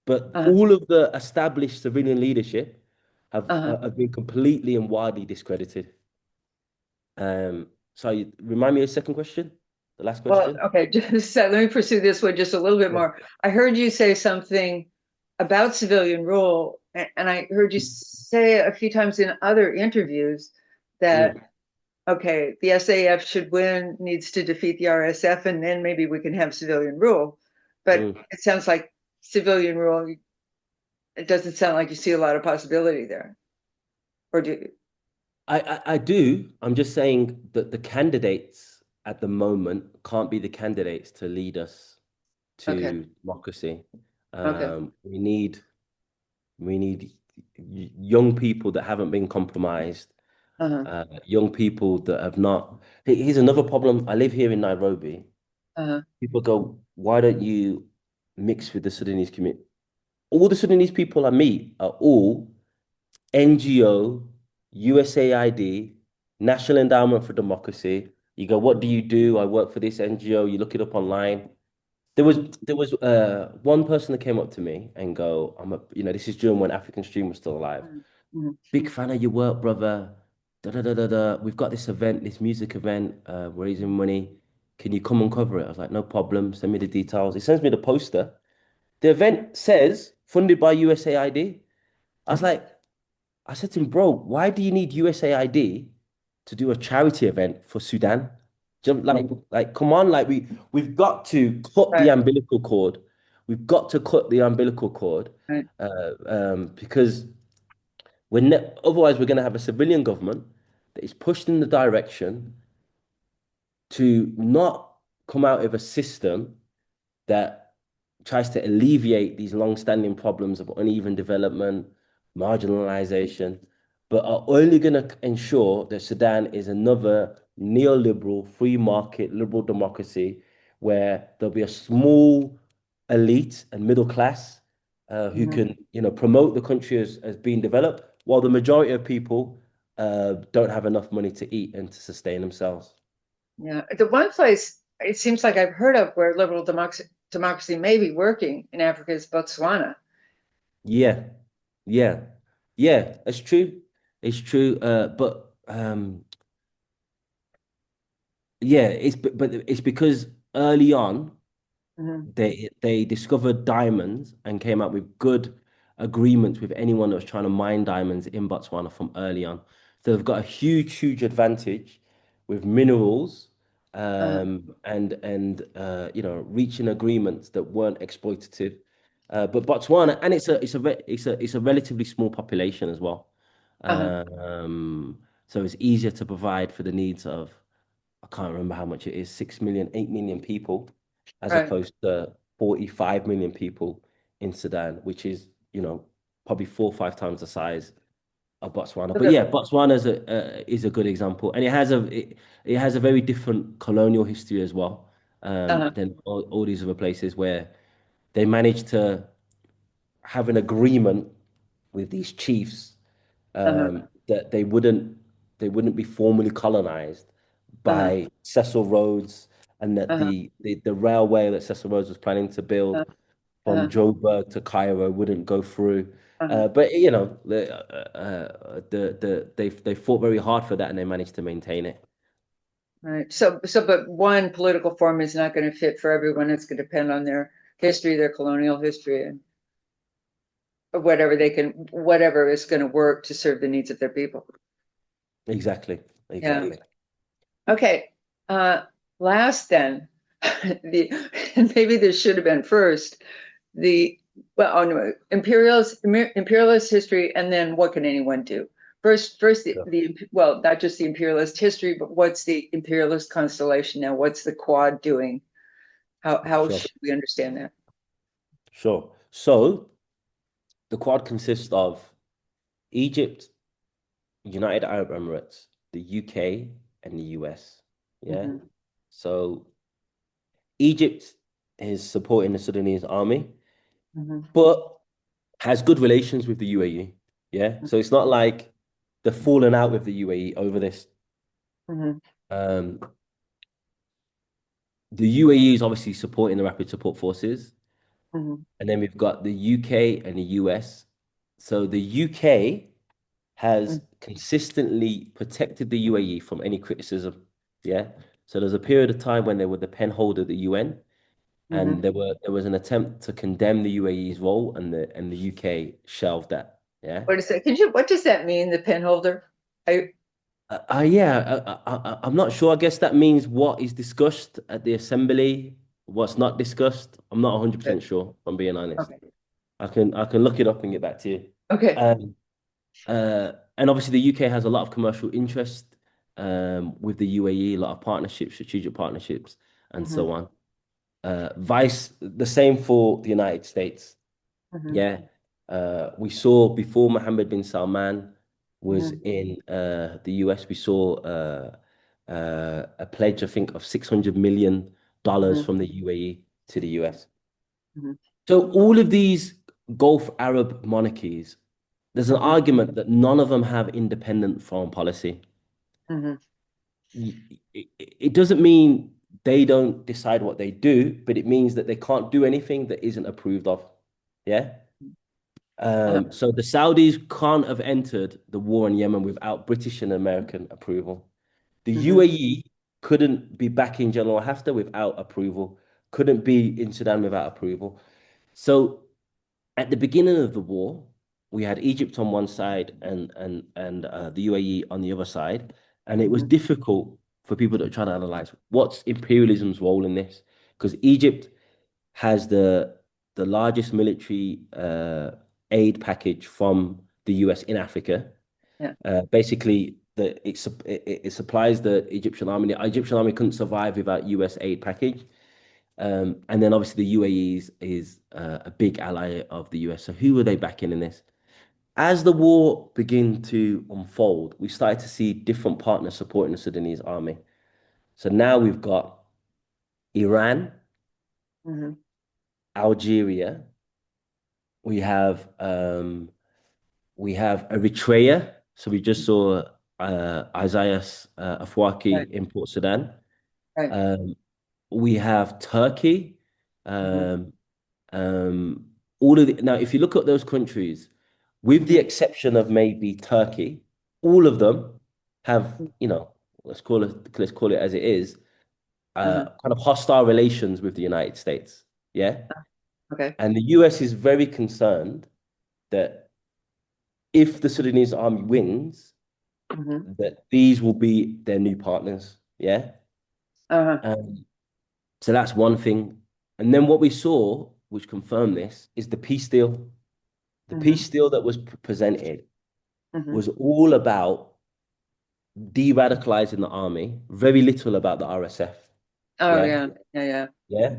But uh, all of the established civilian leadership uh. have been completely and widely discredited. So remind me of the second question, the last Well, question. okay. Just let me pursue this one just a little bit Yeah. more. I heard you say something about civilian rule, and I heard you say a few times in other interviews that Mm, okay, the SAF should win, needs to defeat the RSF, and then maybe we can have civilian rule. But mm. it sounds like civilian rule, it doesn't sound like you see a lot of possibility there. Or do you? I do. I'm just saying that the candidates at the moment can't be the candidates to lead us Okay, to democracy. okay. We need young people that haven't been compromised, Uh-huh, young people that have not. Here's another problem. I live here in Nairobi. uh-huh, People go, why don't you mix with the Sudanese community? All the Sudanese people I meet are all NGO, USAID, National Endowment for Democracy. You go, what do you do? I work for this NGO. You look it up online. There was one person that came up to me and go, this is during when African Stream was still alive. mhm, Big fan of your work, brother. Da da da da da. We've got this event, this music event. We're raising money. Can you come and cover it? I was like, no problem. Send me the details. He sends me the poster. The event says funded by USAID. I was like, I said to him, bro, why do you need USAID to do a charity event for Sudan? Come on, we've got to cut the right, umbilical cord. We've got to cut the umbilical cord right. because otherwise we're going to have a civilian government that is pushed in the direction to not come out of a system that tries to alleviate these long-standing problems of uneven development, marginalization, but are only going to ensure that Sudan is another neoliberal, free market, liberal democracy where there'll be a small elite and middle class who Mhm. can, promote the country as being developed, while the majority of people don't have enough money to eat and to sustain themselves. Yeah. The one place it seems like I've heard of where liberal democracy may be working in Africa is Botswana. Yeah, yeah, yeah. It's true. It's true. But yeah, but it's because early on Hmm. they discovered diamonds and came up with good agreements with anyone that was trying to mine diamonds in Botswana from early on. So they've got a huge advantage with minerals Uh, and reaching agreements that weren't exploitative. But Botswana, and it's a relatively small population as well. uh, So it's easier to provide for the needs of, I can't remember how much it is, 6 million, 8 million people, as right. opposed to 45 million people in Sudan, which is, probably 4 or 5 times the size. of Botswana. So But yeah, Botswana is a good example, and it has a very different colonial history as well, uh-huh, than all these other places where they managed to have an agreement with these chiefs, uh-huh, that they wouldn't be formally colonized uh-huh, by Cecil Rhodes, and that uh-huh, the railway that Cecil Rhodes was planning to build from uh-huh, Joburg to Cairo wouldn't go through. uh-huh. But you know, they fought very hard for that, and they managed to maintain it. Right. But one political form is not going to fit for everyone. It's going to depend on their history, their colonial history, and whatever is going to work to serve the needs of their people. Exactly, Yeah. exactly. Okay. Uh, last then, the and maybe this should have been first. The well, oh no, imperialist history, and then what can anyone do? First Sure. the well, not just the imperialist history, but what's the imperialist constellation now? What's the Quad doing? How Sure, should we understand that? sure. So the Quad consists of Egypt, United Arab Emirates, the UK, and the US. Yeah. Hmm. So Egypt is supporting the Sudanese army, Hmm. but has good relations with the UAE. Yeah. So it's not like they're falling out with the UAE over this. Hmm. Um, the UAE is obviously supporting the Rapid Support Forces. Hmm. And then we've got the UK and the US. So the UK has consistently protected the UAE from any criticism. Yeah. So there's a period of time when they were the pen holder of the UN, and Hmm. there was an attempt to condemn the UAE's role, and the UK shelved that. Yeah. What is that? What does that mean, the pen holder? I Yeah, I'm not sure. I guess that means what is discussed at the assembly, what's not discussed. I'm not 100% sure, if I'm being honest. okay. I can look it up and get back to you. Okay. Um, and obviously, the UK has a lot of commercial interest, with the UAE, a lot of partnerships, strategic partnerships, and Hmm. so on. Vice the same for the United States. Hmm. Yeah. We saw before Mohammed bin Salman was Hmm. in the US, we saw a pledge, I think, of $600 million Hmm. from the UAE to the US. Hmm. So all of these Gulf Arab monarchies, there's an Hmm. argument that none of them have independent foreign policy. Hmm. It doesn't mean they don't decide what they do, but it means that they can't do anything that isn't approved of. Yeah. Uh-huh. So the Saudis can't have entered the war in Yemen without British and American approval. The Hmm. UAE couldn't be backing General Haftar without approval, couldn't be in Sudan without approval. So at the beginning of the war, we had Egypt on one side and the UAE on the other side, and it was Hmm. difficult for people to try to analyze what's imperialism's role in this, because Egypt has the largest military aid package from the US in Africa. Yeah. Basically, it supplies the Egyptian army. The Egyptian army couldn't survive without US aid package. And then obviously the UAE is a big ally of the US. So who were they backing in this? As the war began to unfold, we started to see different partners supporting the Sudanese army. So now we've got Iran, Hmm. Algeria, we have Eritrea. So we just saw Isaias Right. Afwerki in Port Sudan. Right. Um, we have Turkey. Hmm. Um, Um, now, if you look at those countries, with the Hmm. exception of maybe Turkey, all of them have, let's call it as it is, Uh-huh. kind of hostile relations with the United States. Yeah. Okay. And the US is very concerned that if the Sudanese army wins, Hmm. that these will be their new partners. Yeah. Uh-huh. Um, so that's one thing. And then what we saw, which confirmed this, is the peace deal. The Hmm. peace deal that was presented Hmm. was all about de-radicalizing the army, very little about the RSF. Oh Yeah. yeah. Yeah. Yeah. Yeah.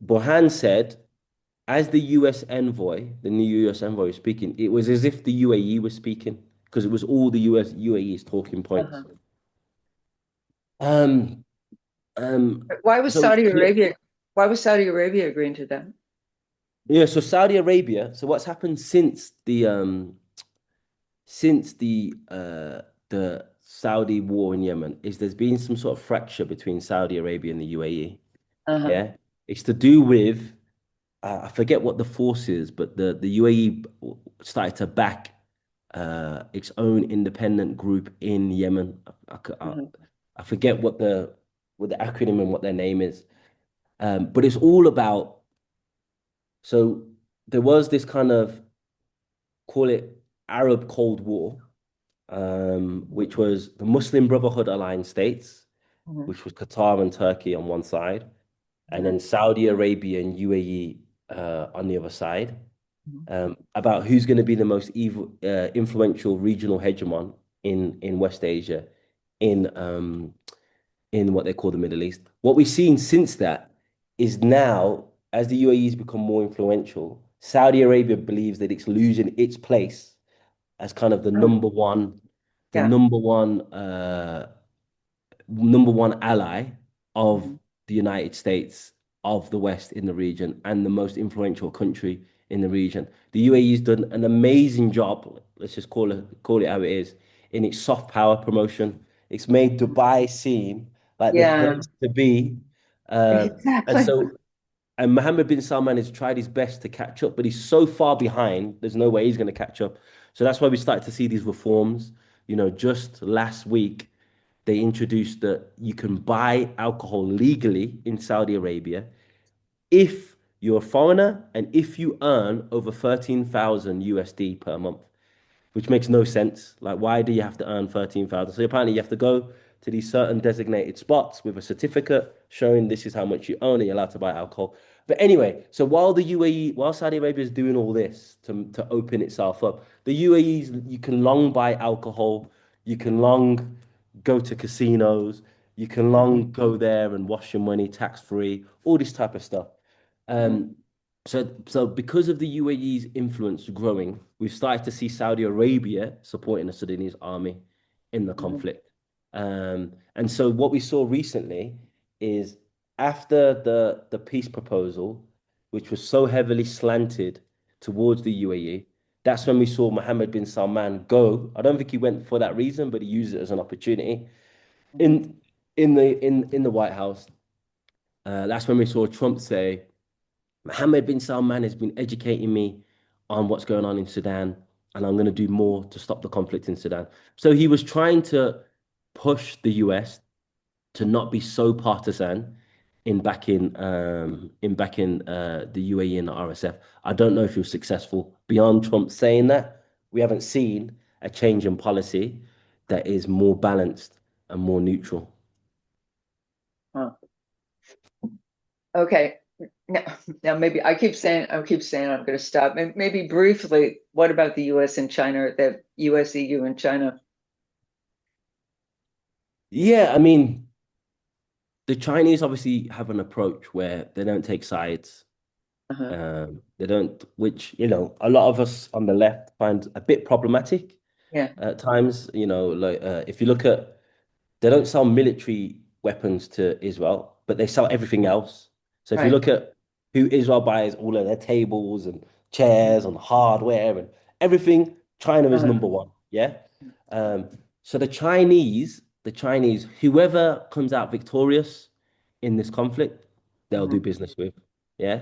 Burhan said, as the US envoy, the new US envoy was speaking, it was as if the UAE was speaking. because it was all the US UAE's talking points. Uh-huh. Um, um, Why was so Saudi Arabia? Why was Saudi Arabia agreeing to that? yeah, so Saudi Arabia. So what's happened since the Saudi war in Yemen is there's been some sort of fracture between Saudi Arabia and the UAE. Uh-huh. Yeah, it's to do with I forget what the force is, but the UAE started to back its own independent group in Yemen. Uh-huh. I forget what the acronym and what their name is. But it's all about so there was this kind of call it Arab Cold War, which was the Muslim Brotherhood aligned states, Uh-huh. which was Qatar and Turkey on one side, and Uh-huh. then Saudi Arabia and UAE on the other side, Uh-huh. about who's going to be the most influential regional hegemon in West Asia, in um, in what they call the Middle East. What we've seen since that is now, as the UAE has become more influential, Saudi Arabia believes that it's losing its place as kind of Uh-huh. the Yeah. number one ally of Uh-huh. the United States of the West in the region and the most influential country in the region. The UAE has done an amazing job. Let's just call it how it is in its soft power promotion. It's made Dubai seem like the Yeah. place to be, and Exactly. so and Mohammed bin Salman has tried his best to catch up, but he's so far behind. There's no way he's going to catch up. So that's why we started to see these reforms. Just last week, they introduced that you can buy alcohol legally in Saudi Arabia if you're a foreigner and if you earn over 13,000 USD per month, which makes no sense. Like, why do you have to earn 13,000? So apparently you have to go to these certain designated spots with a certificate showing this is how much you own and you're allowed to buy alcohol. But anyway, so while Saudi Arabia is doing all this to open itself up, the UAE's, you can long buy alcohol, you can long go to casinos, you can Uh-huh. long go there and wash your money tax free, all this type of stuff. Uh-huh. Um, so because of the UAE's influence growing, we've started to see Saudi Arabia supporting the Sudanese army in the Uh-huh. conflict. And so what we saw recently is after the peace proposal, which was so heavily slanted towards the UAE, that's when we saw Mohammed bin Salman go. I don't think he went for that reason, but he used it as an opportunity Uh-huh. in in the White House. That's when we saw Trump say, Mohammed bin Salman has been educating me on what's going on in Sudan, and I'm going to do more to stop the conflict in Sudan. So he was trying to push the US to not be so partisan in backing the UAE and the RSF. I don't know if he was successful. Beyond Trump saying that, we haven't seen a change in policy that is more balanced and more neutral. Huh. Okay. Now maybe I keep saying I'm going to stop. Maybe briefly, what about the U.S. and China, the U.S., EU, and China? Yeah, I mean, the Chinese obviously have an approach where they don't take sides. Uh-huh. They don't, which, a lot of us on the left find a bit problematic Yeah. at times. Like if you look at, they don't sell military weapons to Israel, but they sell everything else. So if you Right. look at who Israel buys all of their tables and chairs and hardware and everything, China is Uh-huh. number one. Yeah. So the Chinese, whoever comes out victorious in this conflict, they'll Uh-huh. do business with. Yeah.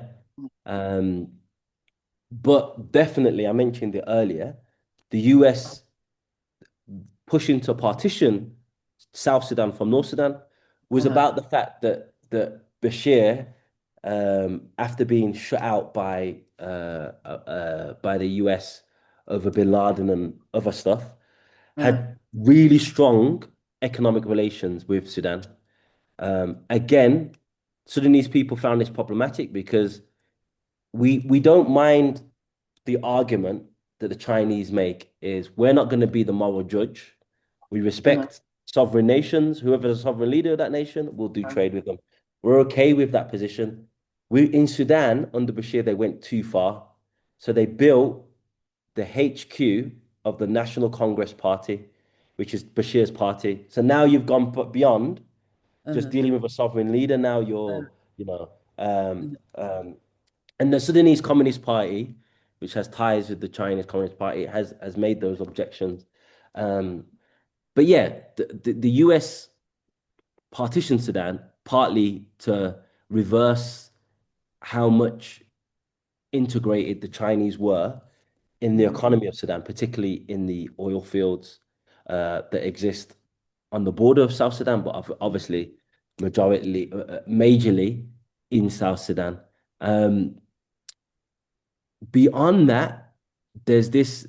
Um, but definitely, I mentioned it earlier, the US pushing to partition South Sudan from North Sudan was Uh-huh. about the fact that Bashir, after being shut out by the US over Bin Laden and other stuff, Uh-huh. had really strong economic relations with Sudan. Again, Sudanese people found this problematic because we don't mind the argument that the Chinese make is we're not going to be the moral judge. We Uh-huh. respect sovereign nations. Whoever the sovereign leader of that nation, we'll do trade with them. We're okay with that position. We in Sudan under Bashir, they went too far. So they built the HQ of the National Congress Party, which is Bashir's party. So now you've gone beyond just Uh-huh. dealing with a sovereign leader. Now Uh-huh. you're, you know, and the Sudanese Communist Party, which has ties with the Chinese Communist Party, has made those objections. Um, but yeah, the US partitioned Sudan partly to reverse how much integrated the Chinese were in the Mhm. economy of Sudan, particularly in the oil fields that exist on the border of South Sudan, but obviously majorly in South Sudan. Um, Beyond that, there's this.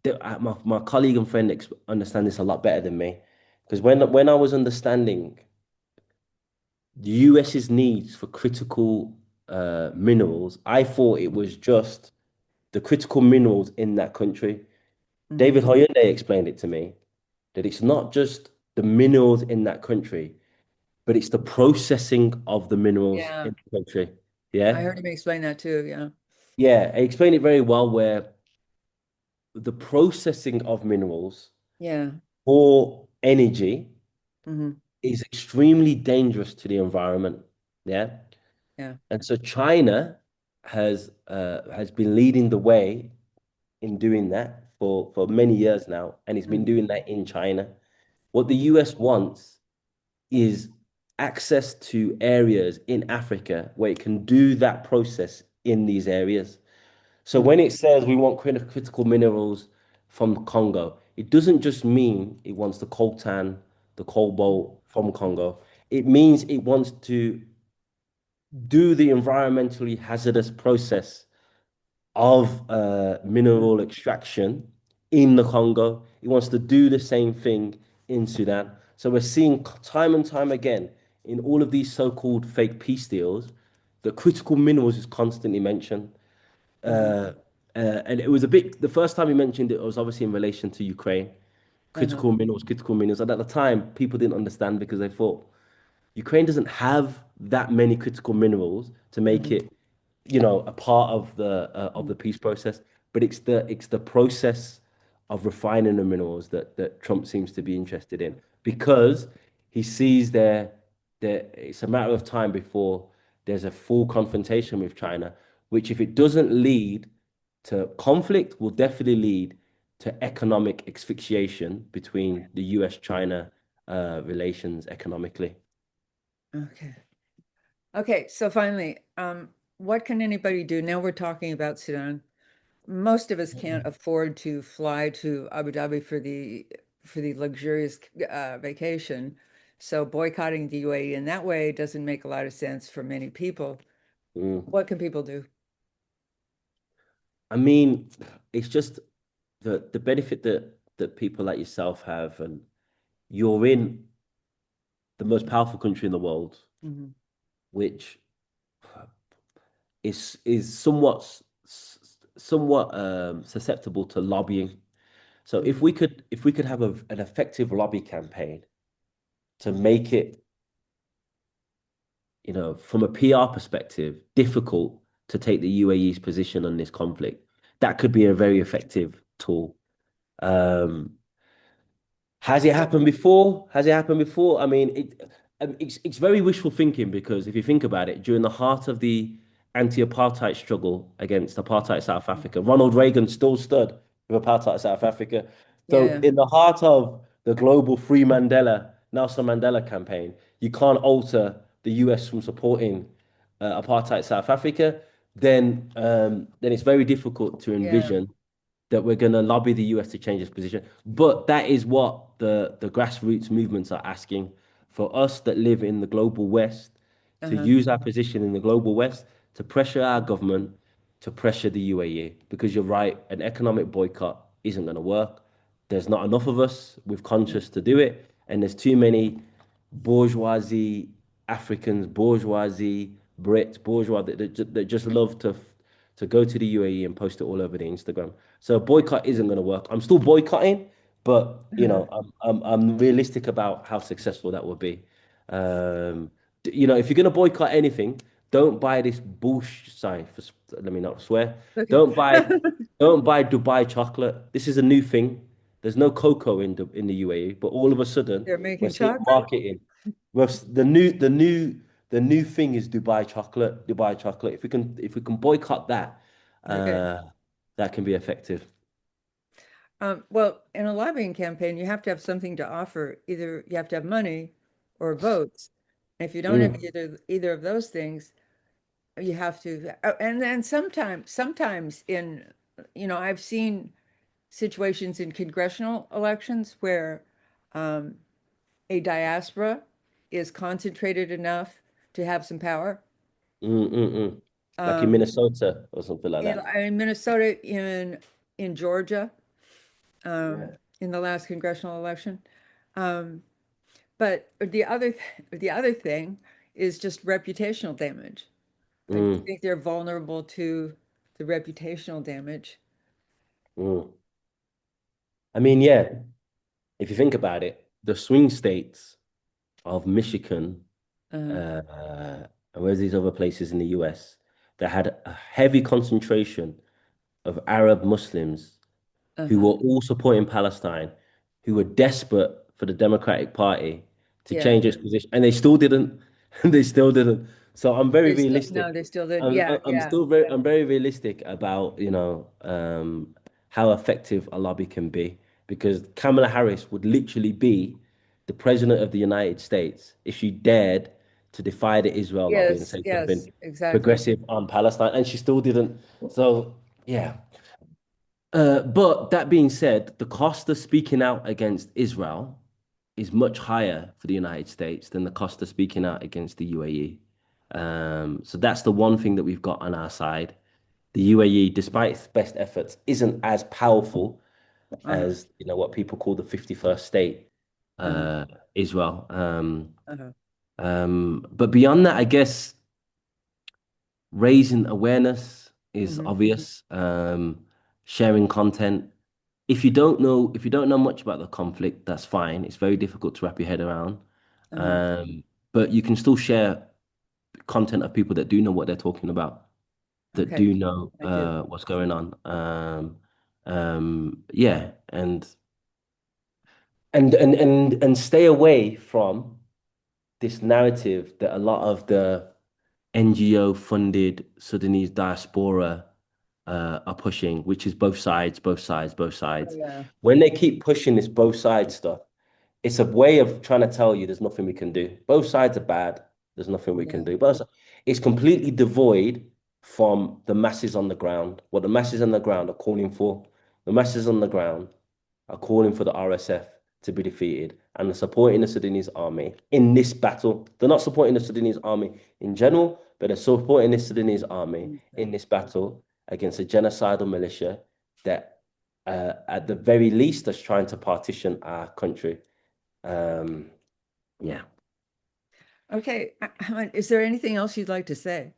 My colleague and friend understand this a lot better than me, because when I was understanding the US's needs for critical minerals, I thought it was just the critical minerals in that country. Mhm. David Hoyunde explained it to me that it's not just the minerals in that country, but it's the processing of the minerals Yeah, in the country. I Yeah. heard him explain that too. Yeah. Yeah. He explained it very well where the processing of minerals Yeah. for energy Hmm. is extremely dangerous to the environment. Yeah. Yeah. And so China has been leading the way in doing that for many years now, and it's been Hmm. doing that in China. What the US wants is access to areas in Africa where it can do that process in these areas. So Hmm. when it says we want critical minerals from Congo, it doesn't just mean it wants the coltan, the cobalt from Congo. It means it wants to do the environmentally hazardous process of mineral extraction in the Congo. He wants to do the same thing in Sudan. So we're seeing time and time again in all of these so-called fake peace deals that critical minerals is constantly mentioned. Hmm. Uh, and it was a bit, the first time he mentioned it was obviously in relation to Ukraine, Uh-huh. critical minerals, critical minerals. And at the time, people didn't understand because they thought Ukraine doesn't have that many critical minerals to make Hmm. it, a part of the peace process. But it's the process of refining the minerals that Trump seems to be interested in because he sees there it's a matter of time before there's a full confrontation with China, which if it doesn't lead to conflict, will definitely lead to economic asphyxiation between the US-China relations economically. Okay. Okay. So finally, what can anybody do? Now we're talking about Sudan. Most of us can't afford to fly to Abu Dhabi for the luxurious vacation. So boycotting the UAE in that way doesn't make a lot of sense for many people. Mm. What can people do? I mean, it's just the benefit that people like yourself have, and you're in the most powerful country in the world, Hmm. which is somewhat susceptible to lobbying. So Hmm. if we could have an effective lobby campaign to make it, from a PR perspective, difficult to take the UAE's position on this conflict, that could be a very effective tool. Um, Has it happened before? Has it happened before? I mean, it's very wishful thinking because if you think about it, during the heart of the anti-apartheid struggle against apartheid South Africa, Ronald Reagan still stood with apartheid South Africa. So Yeah. in the heart of the global Free Mandela, Nelson Mandela campaign, you can't alter the US from supporting apartheid South Africa. Then it's very difficult to Yeah. envision that we're going to lobby the US to change its position. But that is what the grassroots movements are asking for us that live in the global West to Uh-huh. use our position in the global West to pressure our government to pressure the UAE. Because you're right, an economic boycott isn't going to work. There's not enough of us with conscience to do it, and there's too many bourgeoisie Africans, bourgeoisie Brits, bourgeois that just love to go to the UAE and post it all over the Instagram. So boycott isn't going to work. I'm still boycotting, but Uh-huh. I'm realistic about how successful that will be. If you're going to boycott anything, don't buy this bullshit. Sorry, let me not swear. Okay. Don't buy, don't buy Dubai chocolate. This is a new thing. There's no cocoa in the UAE, but all of a sudden They're we're making seeing chocolate? marketing. The new thing is Dubai chocolate. Dubai chocolate. If we can boycott that, Okay. uh, that can be effective. Well, in a lobbying campaign, you have to have something to offer. Either you have to have money or votes. And if you don't have Mm, either of those things, you have to. And then sometimes I've seen situations in congressional elections where um, a diaspora is concentrated enough to have some power. mm. Like in Um, Minnesota or something like that. in Minnesota, in Georgia, Yeah. in the last congressional election. Um, but the other thing is just reputational damage. I Mm, think they're vulnerable to the reputational damage. mm. I mean, yeah, if you think about it, the swing states of Michigan, Uh, and where's these other places in the US that had a heavy concentration of Arab Muslims who uh-huh. were all supporting Palestine, who were desperate for the Democratic Party to Yeah. change its position, and they still didn't. They still didn't. So I'm very They still realistic. no, they still did. I'm, Yeah, I'm yeah. still very realistic about, how effective a lobby can be because Kamala Harris would literally be the president of the United States if she dared to defy the Israel lobby and Yes, say yes, something exactly. progressive on Palestine, and she still didn't. So yeah, but that being said, the cost of speaking out against Israel is much higher for the United States than the cost of speaking out against the UAE. So that's the one thing that we've got on our side. The UAE, despite its best efforts, isn't as powerful Uh-huh. as what people call the 51st state, Uh-huh. uh, Israel. Uh-huh. But beyond that, I guess raising awareness is Hmm. obvious. Sharing content. If you don't know much about the conflict, that's fine. It's very difficult to wrap your head around. Uh-huh. But you can still share content of people that do know what they're talking about, that Okay. do know I do. what's going on. Yeah, and stay away from this narrative that a lot of the NGO funded Sudanese diaspora are pushing, which is both sides, both sides, both Oh, sides. yeah. When they keep pushing this both sides stuff, it's a way of trying to tell you there's nothing we can do. Both sides are bad. There's nothing we can Yeah. do. But it's completely devoid from the masses on the ground. What the masses on the ground are calling for. The masses on the ground are calling for the RSF to be defeated and are supporting the Sudanese army in this battle. They're not supporting the Sudanese army in general, but they're supporting the Sudanese army Okay. in this battle against a genocidal militia that, at the very least, is trying to partition our country. Um, yeah. Okay. Ahmed, is there anything else you'd like to say?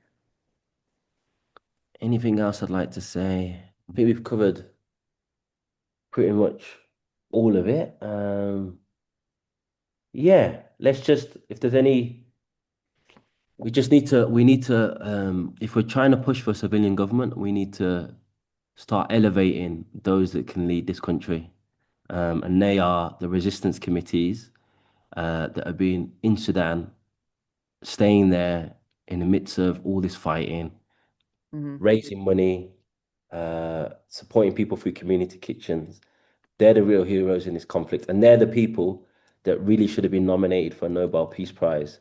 Anything else I'd like to say? I think we've covered pretty much all of it. Yeah, let's just, if there's any, if we're trying to push for civilian government, we need to start elevating those that can lead this country. And they are the resistance committees that have been in Sudan, staying there in the midst of all this fighting, Hmm. raising money, supporting people through community kitchens. They're the real heroes in this conflict, and they're the people that really should have been nominated for a Nobel Peace Prize,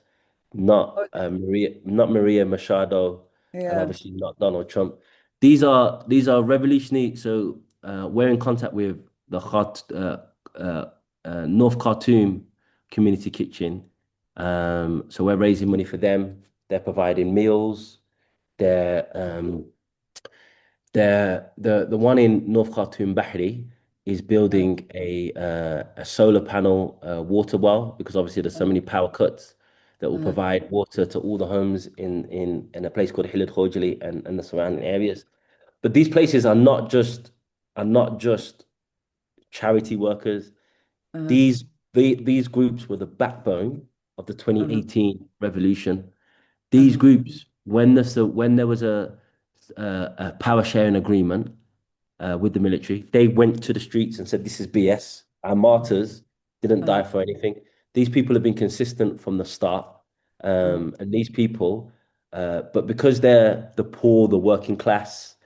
not Maria Machado, and Yeah. obviously not Donald Trump. These are revolutionary. So we're in contact with the uh, North Khartoum Community Kitchen. So we're raising money for them. They're providing meals. They're the one in North Khartoum, Bahri, is Uh, building a solar panel water well because obviously there's so uh, many power cuts that will uh, provide water to all the homes in a place called Hilad Khojali and the surrounding areas. But these places are not just charity workers. uh, These groups were the backbone of the uh, 2018 revolution. These uh, groups when there was a power sharing agreement with the military, they went to the streets and said, "This is BS. Our martyrs didn't Uh-huh. die for anything." These people have been consistent from the start, Uh-huh. and these people, but because they're the poor, the working class,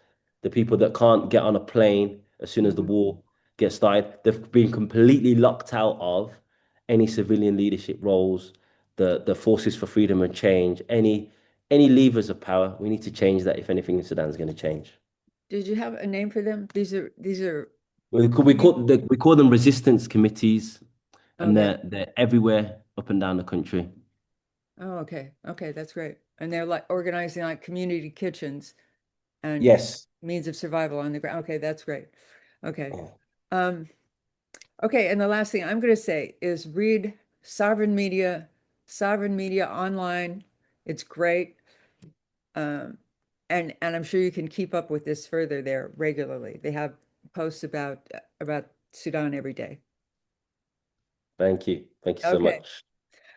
the people that can't get on a plane as soon as the Mhm. war gets started, they've been completely locked out of any civilian leadership roles, the forces for freedom and change, any levers of power. We need to change that if anything in Sudan is going to change. Did you have a name for them? These are We call them resistance committees, and okay. they're everywhere up and down the country. Oh, okay. Okay, that's great. And they're like organizing like community kitchens and Yes. means of survival on the ground. Okay, that's great. Okay. Um, okay, and the last thing I'm going to say is read Sovereign Media online. It's great. Um, and I'm sure you can keep up with this further there regularly. They have posts about Sudan every day. Thank you. Thank you so Okay. much.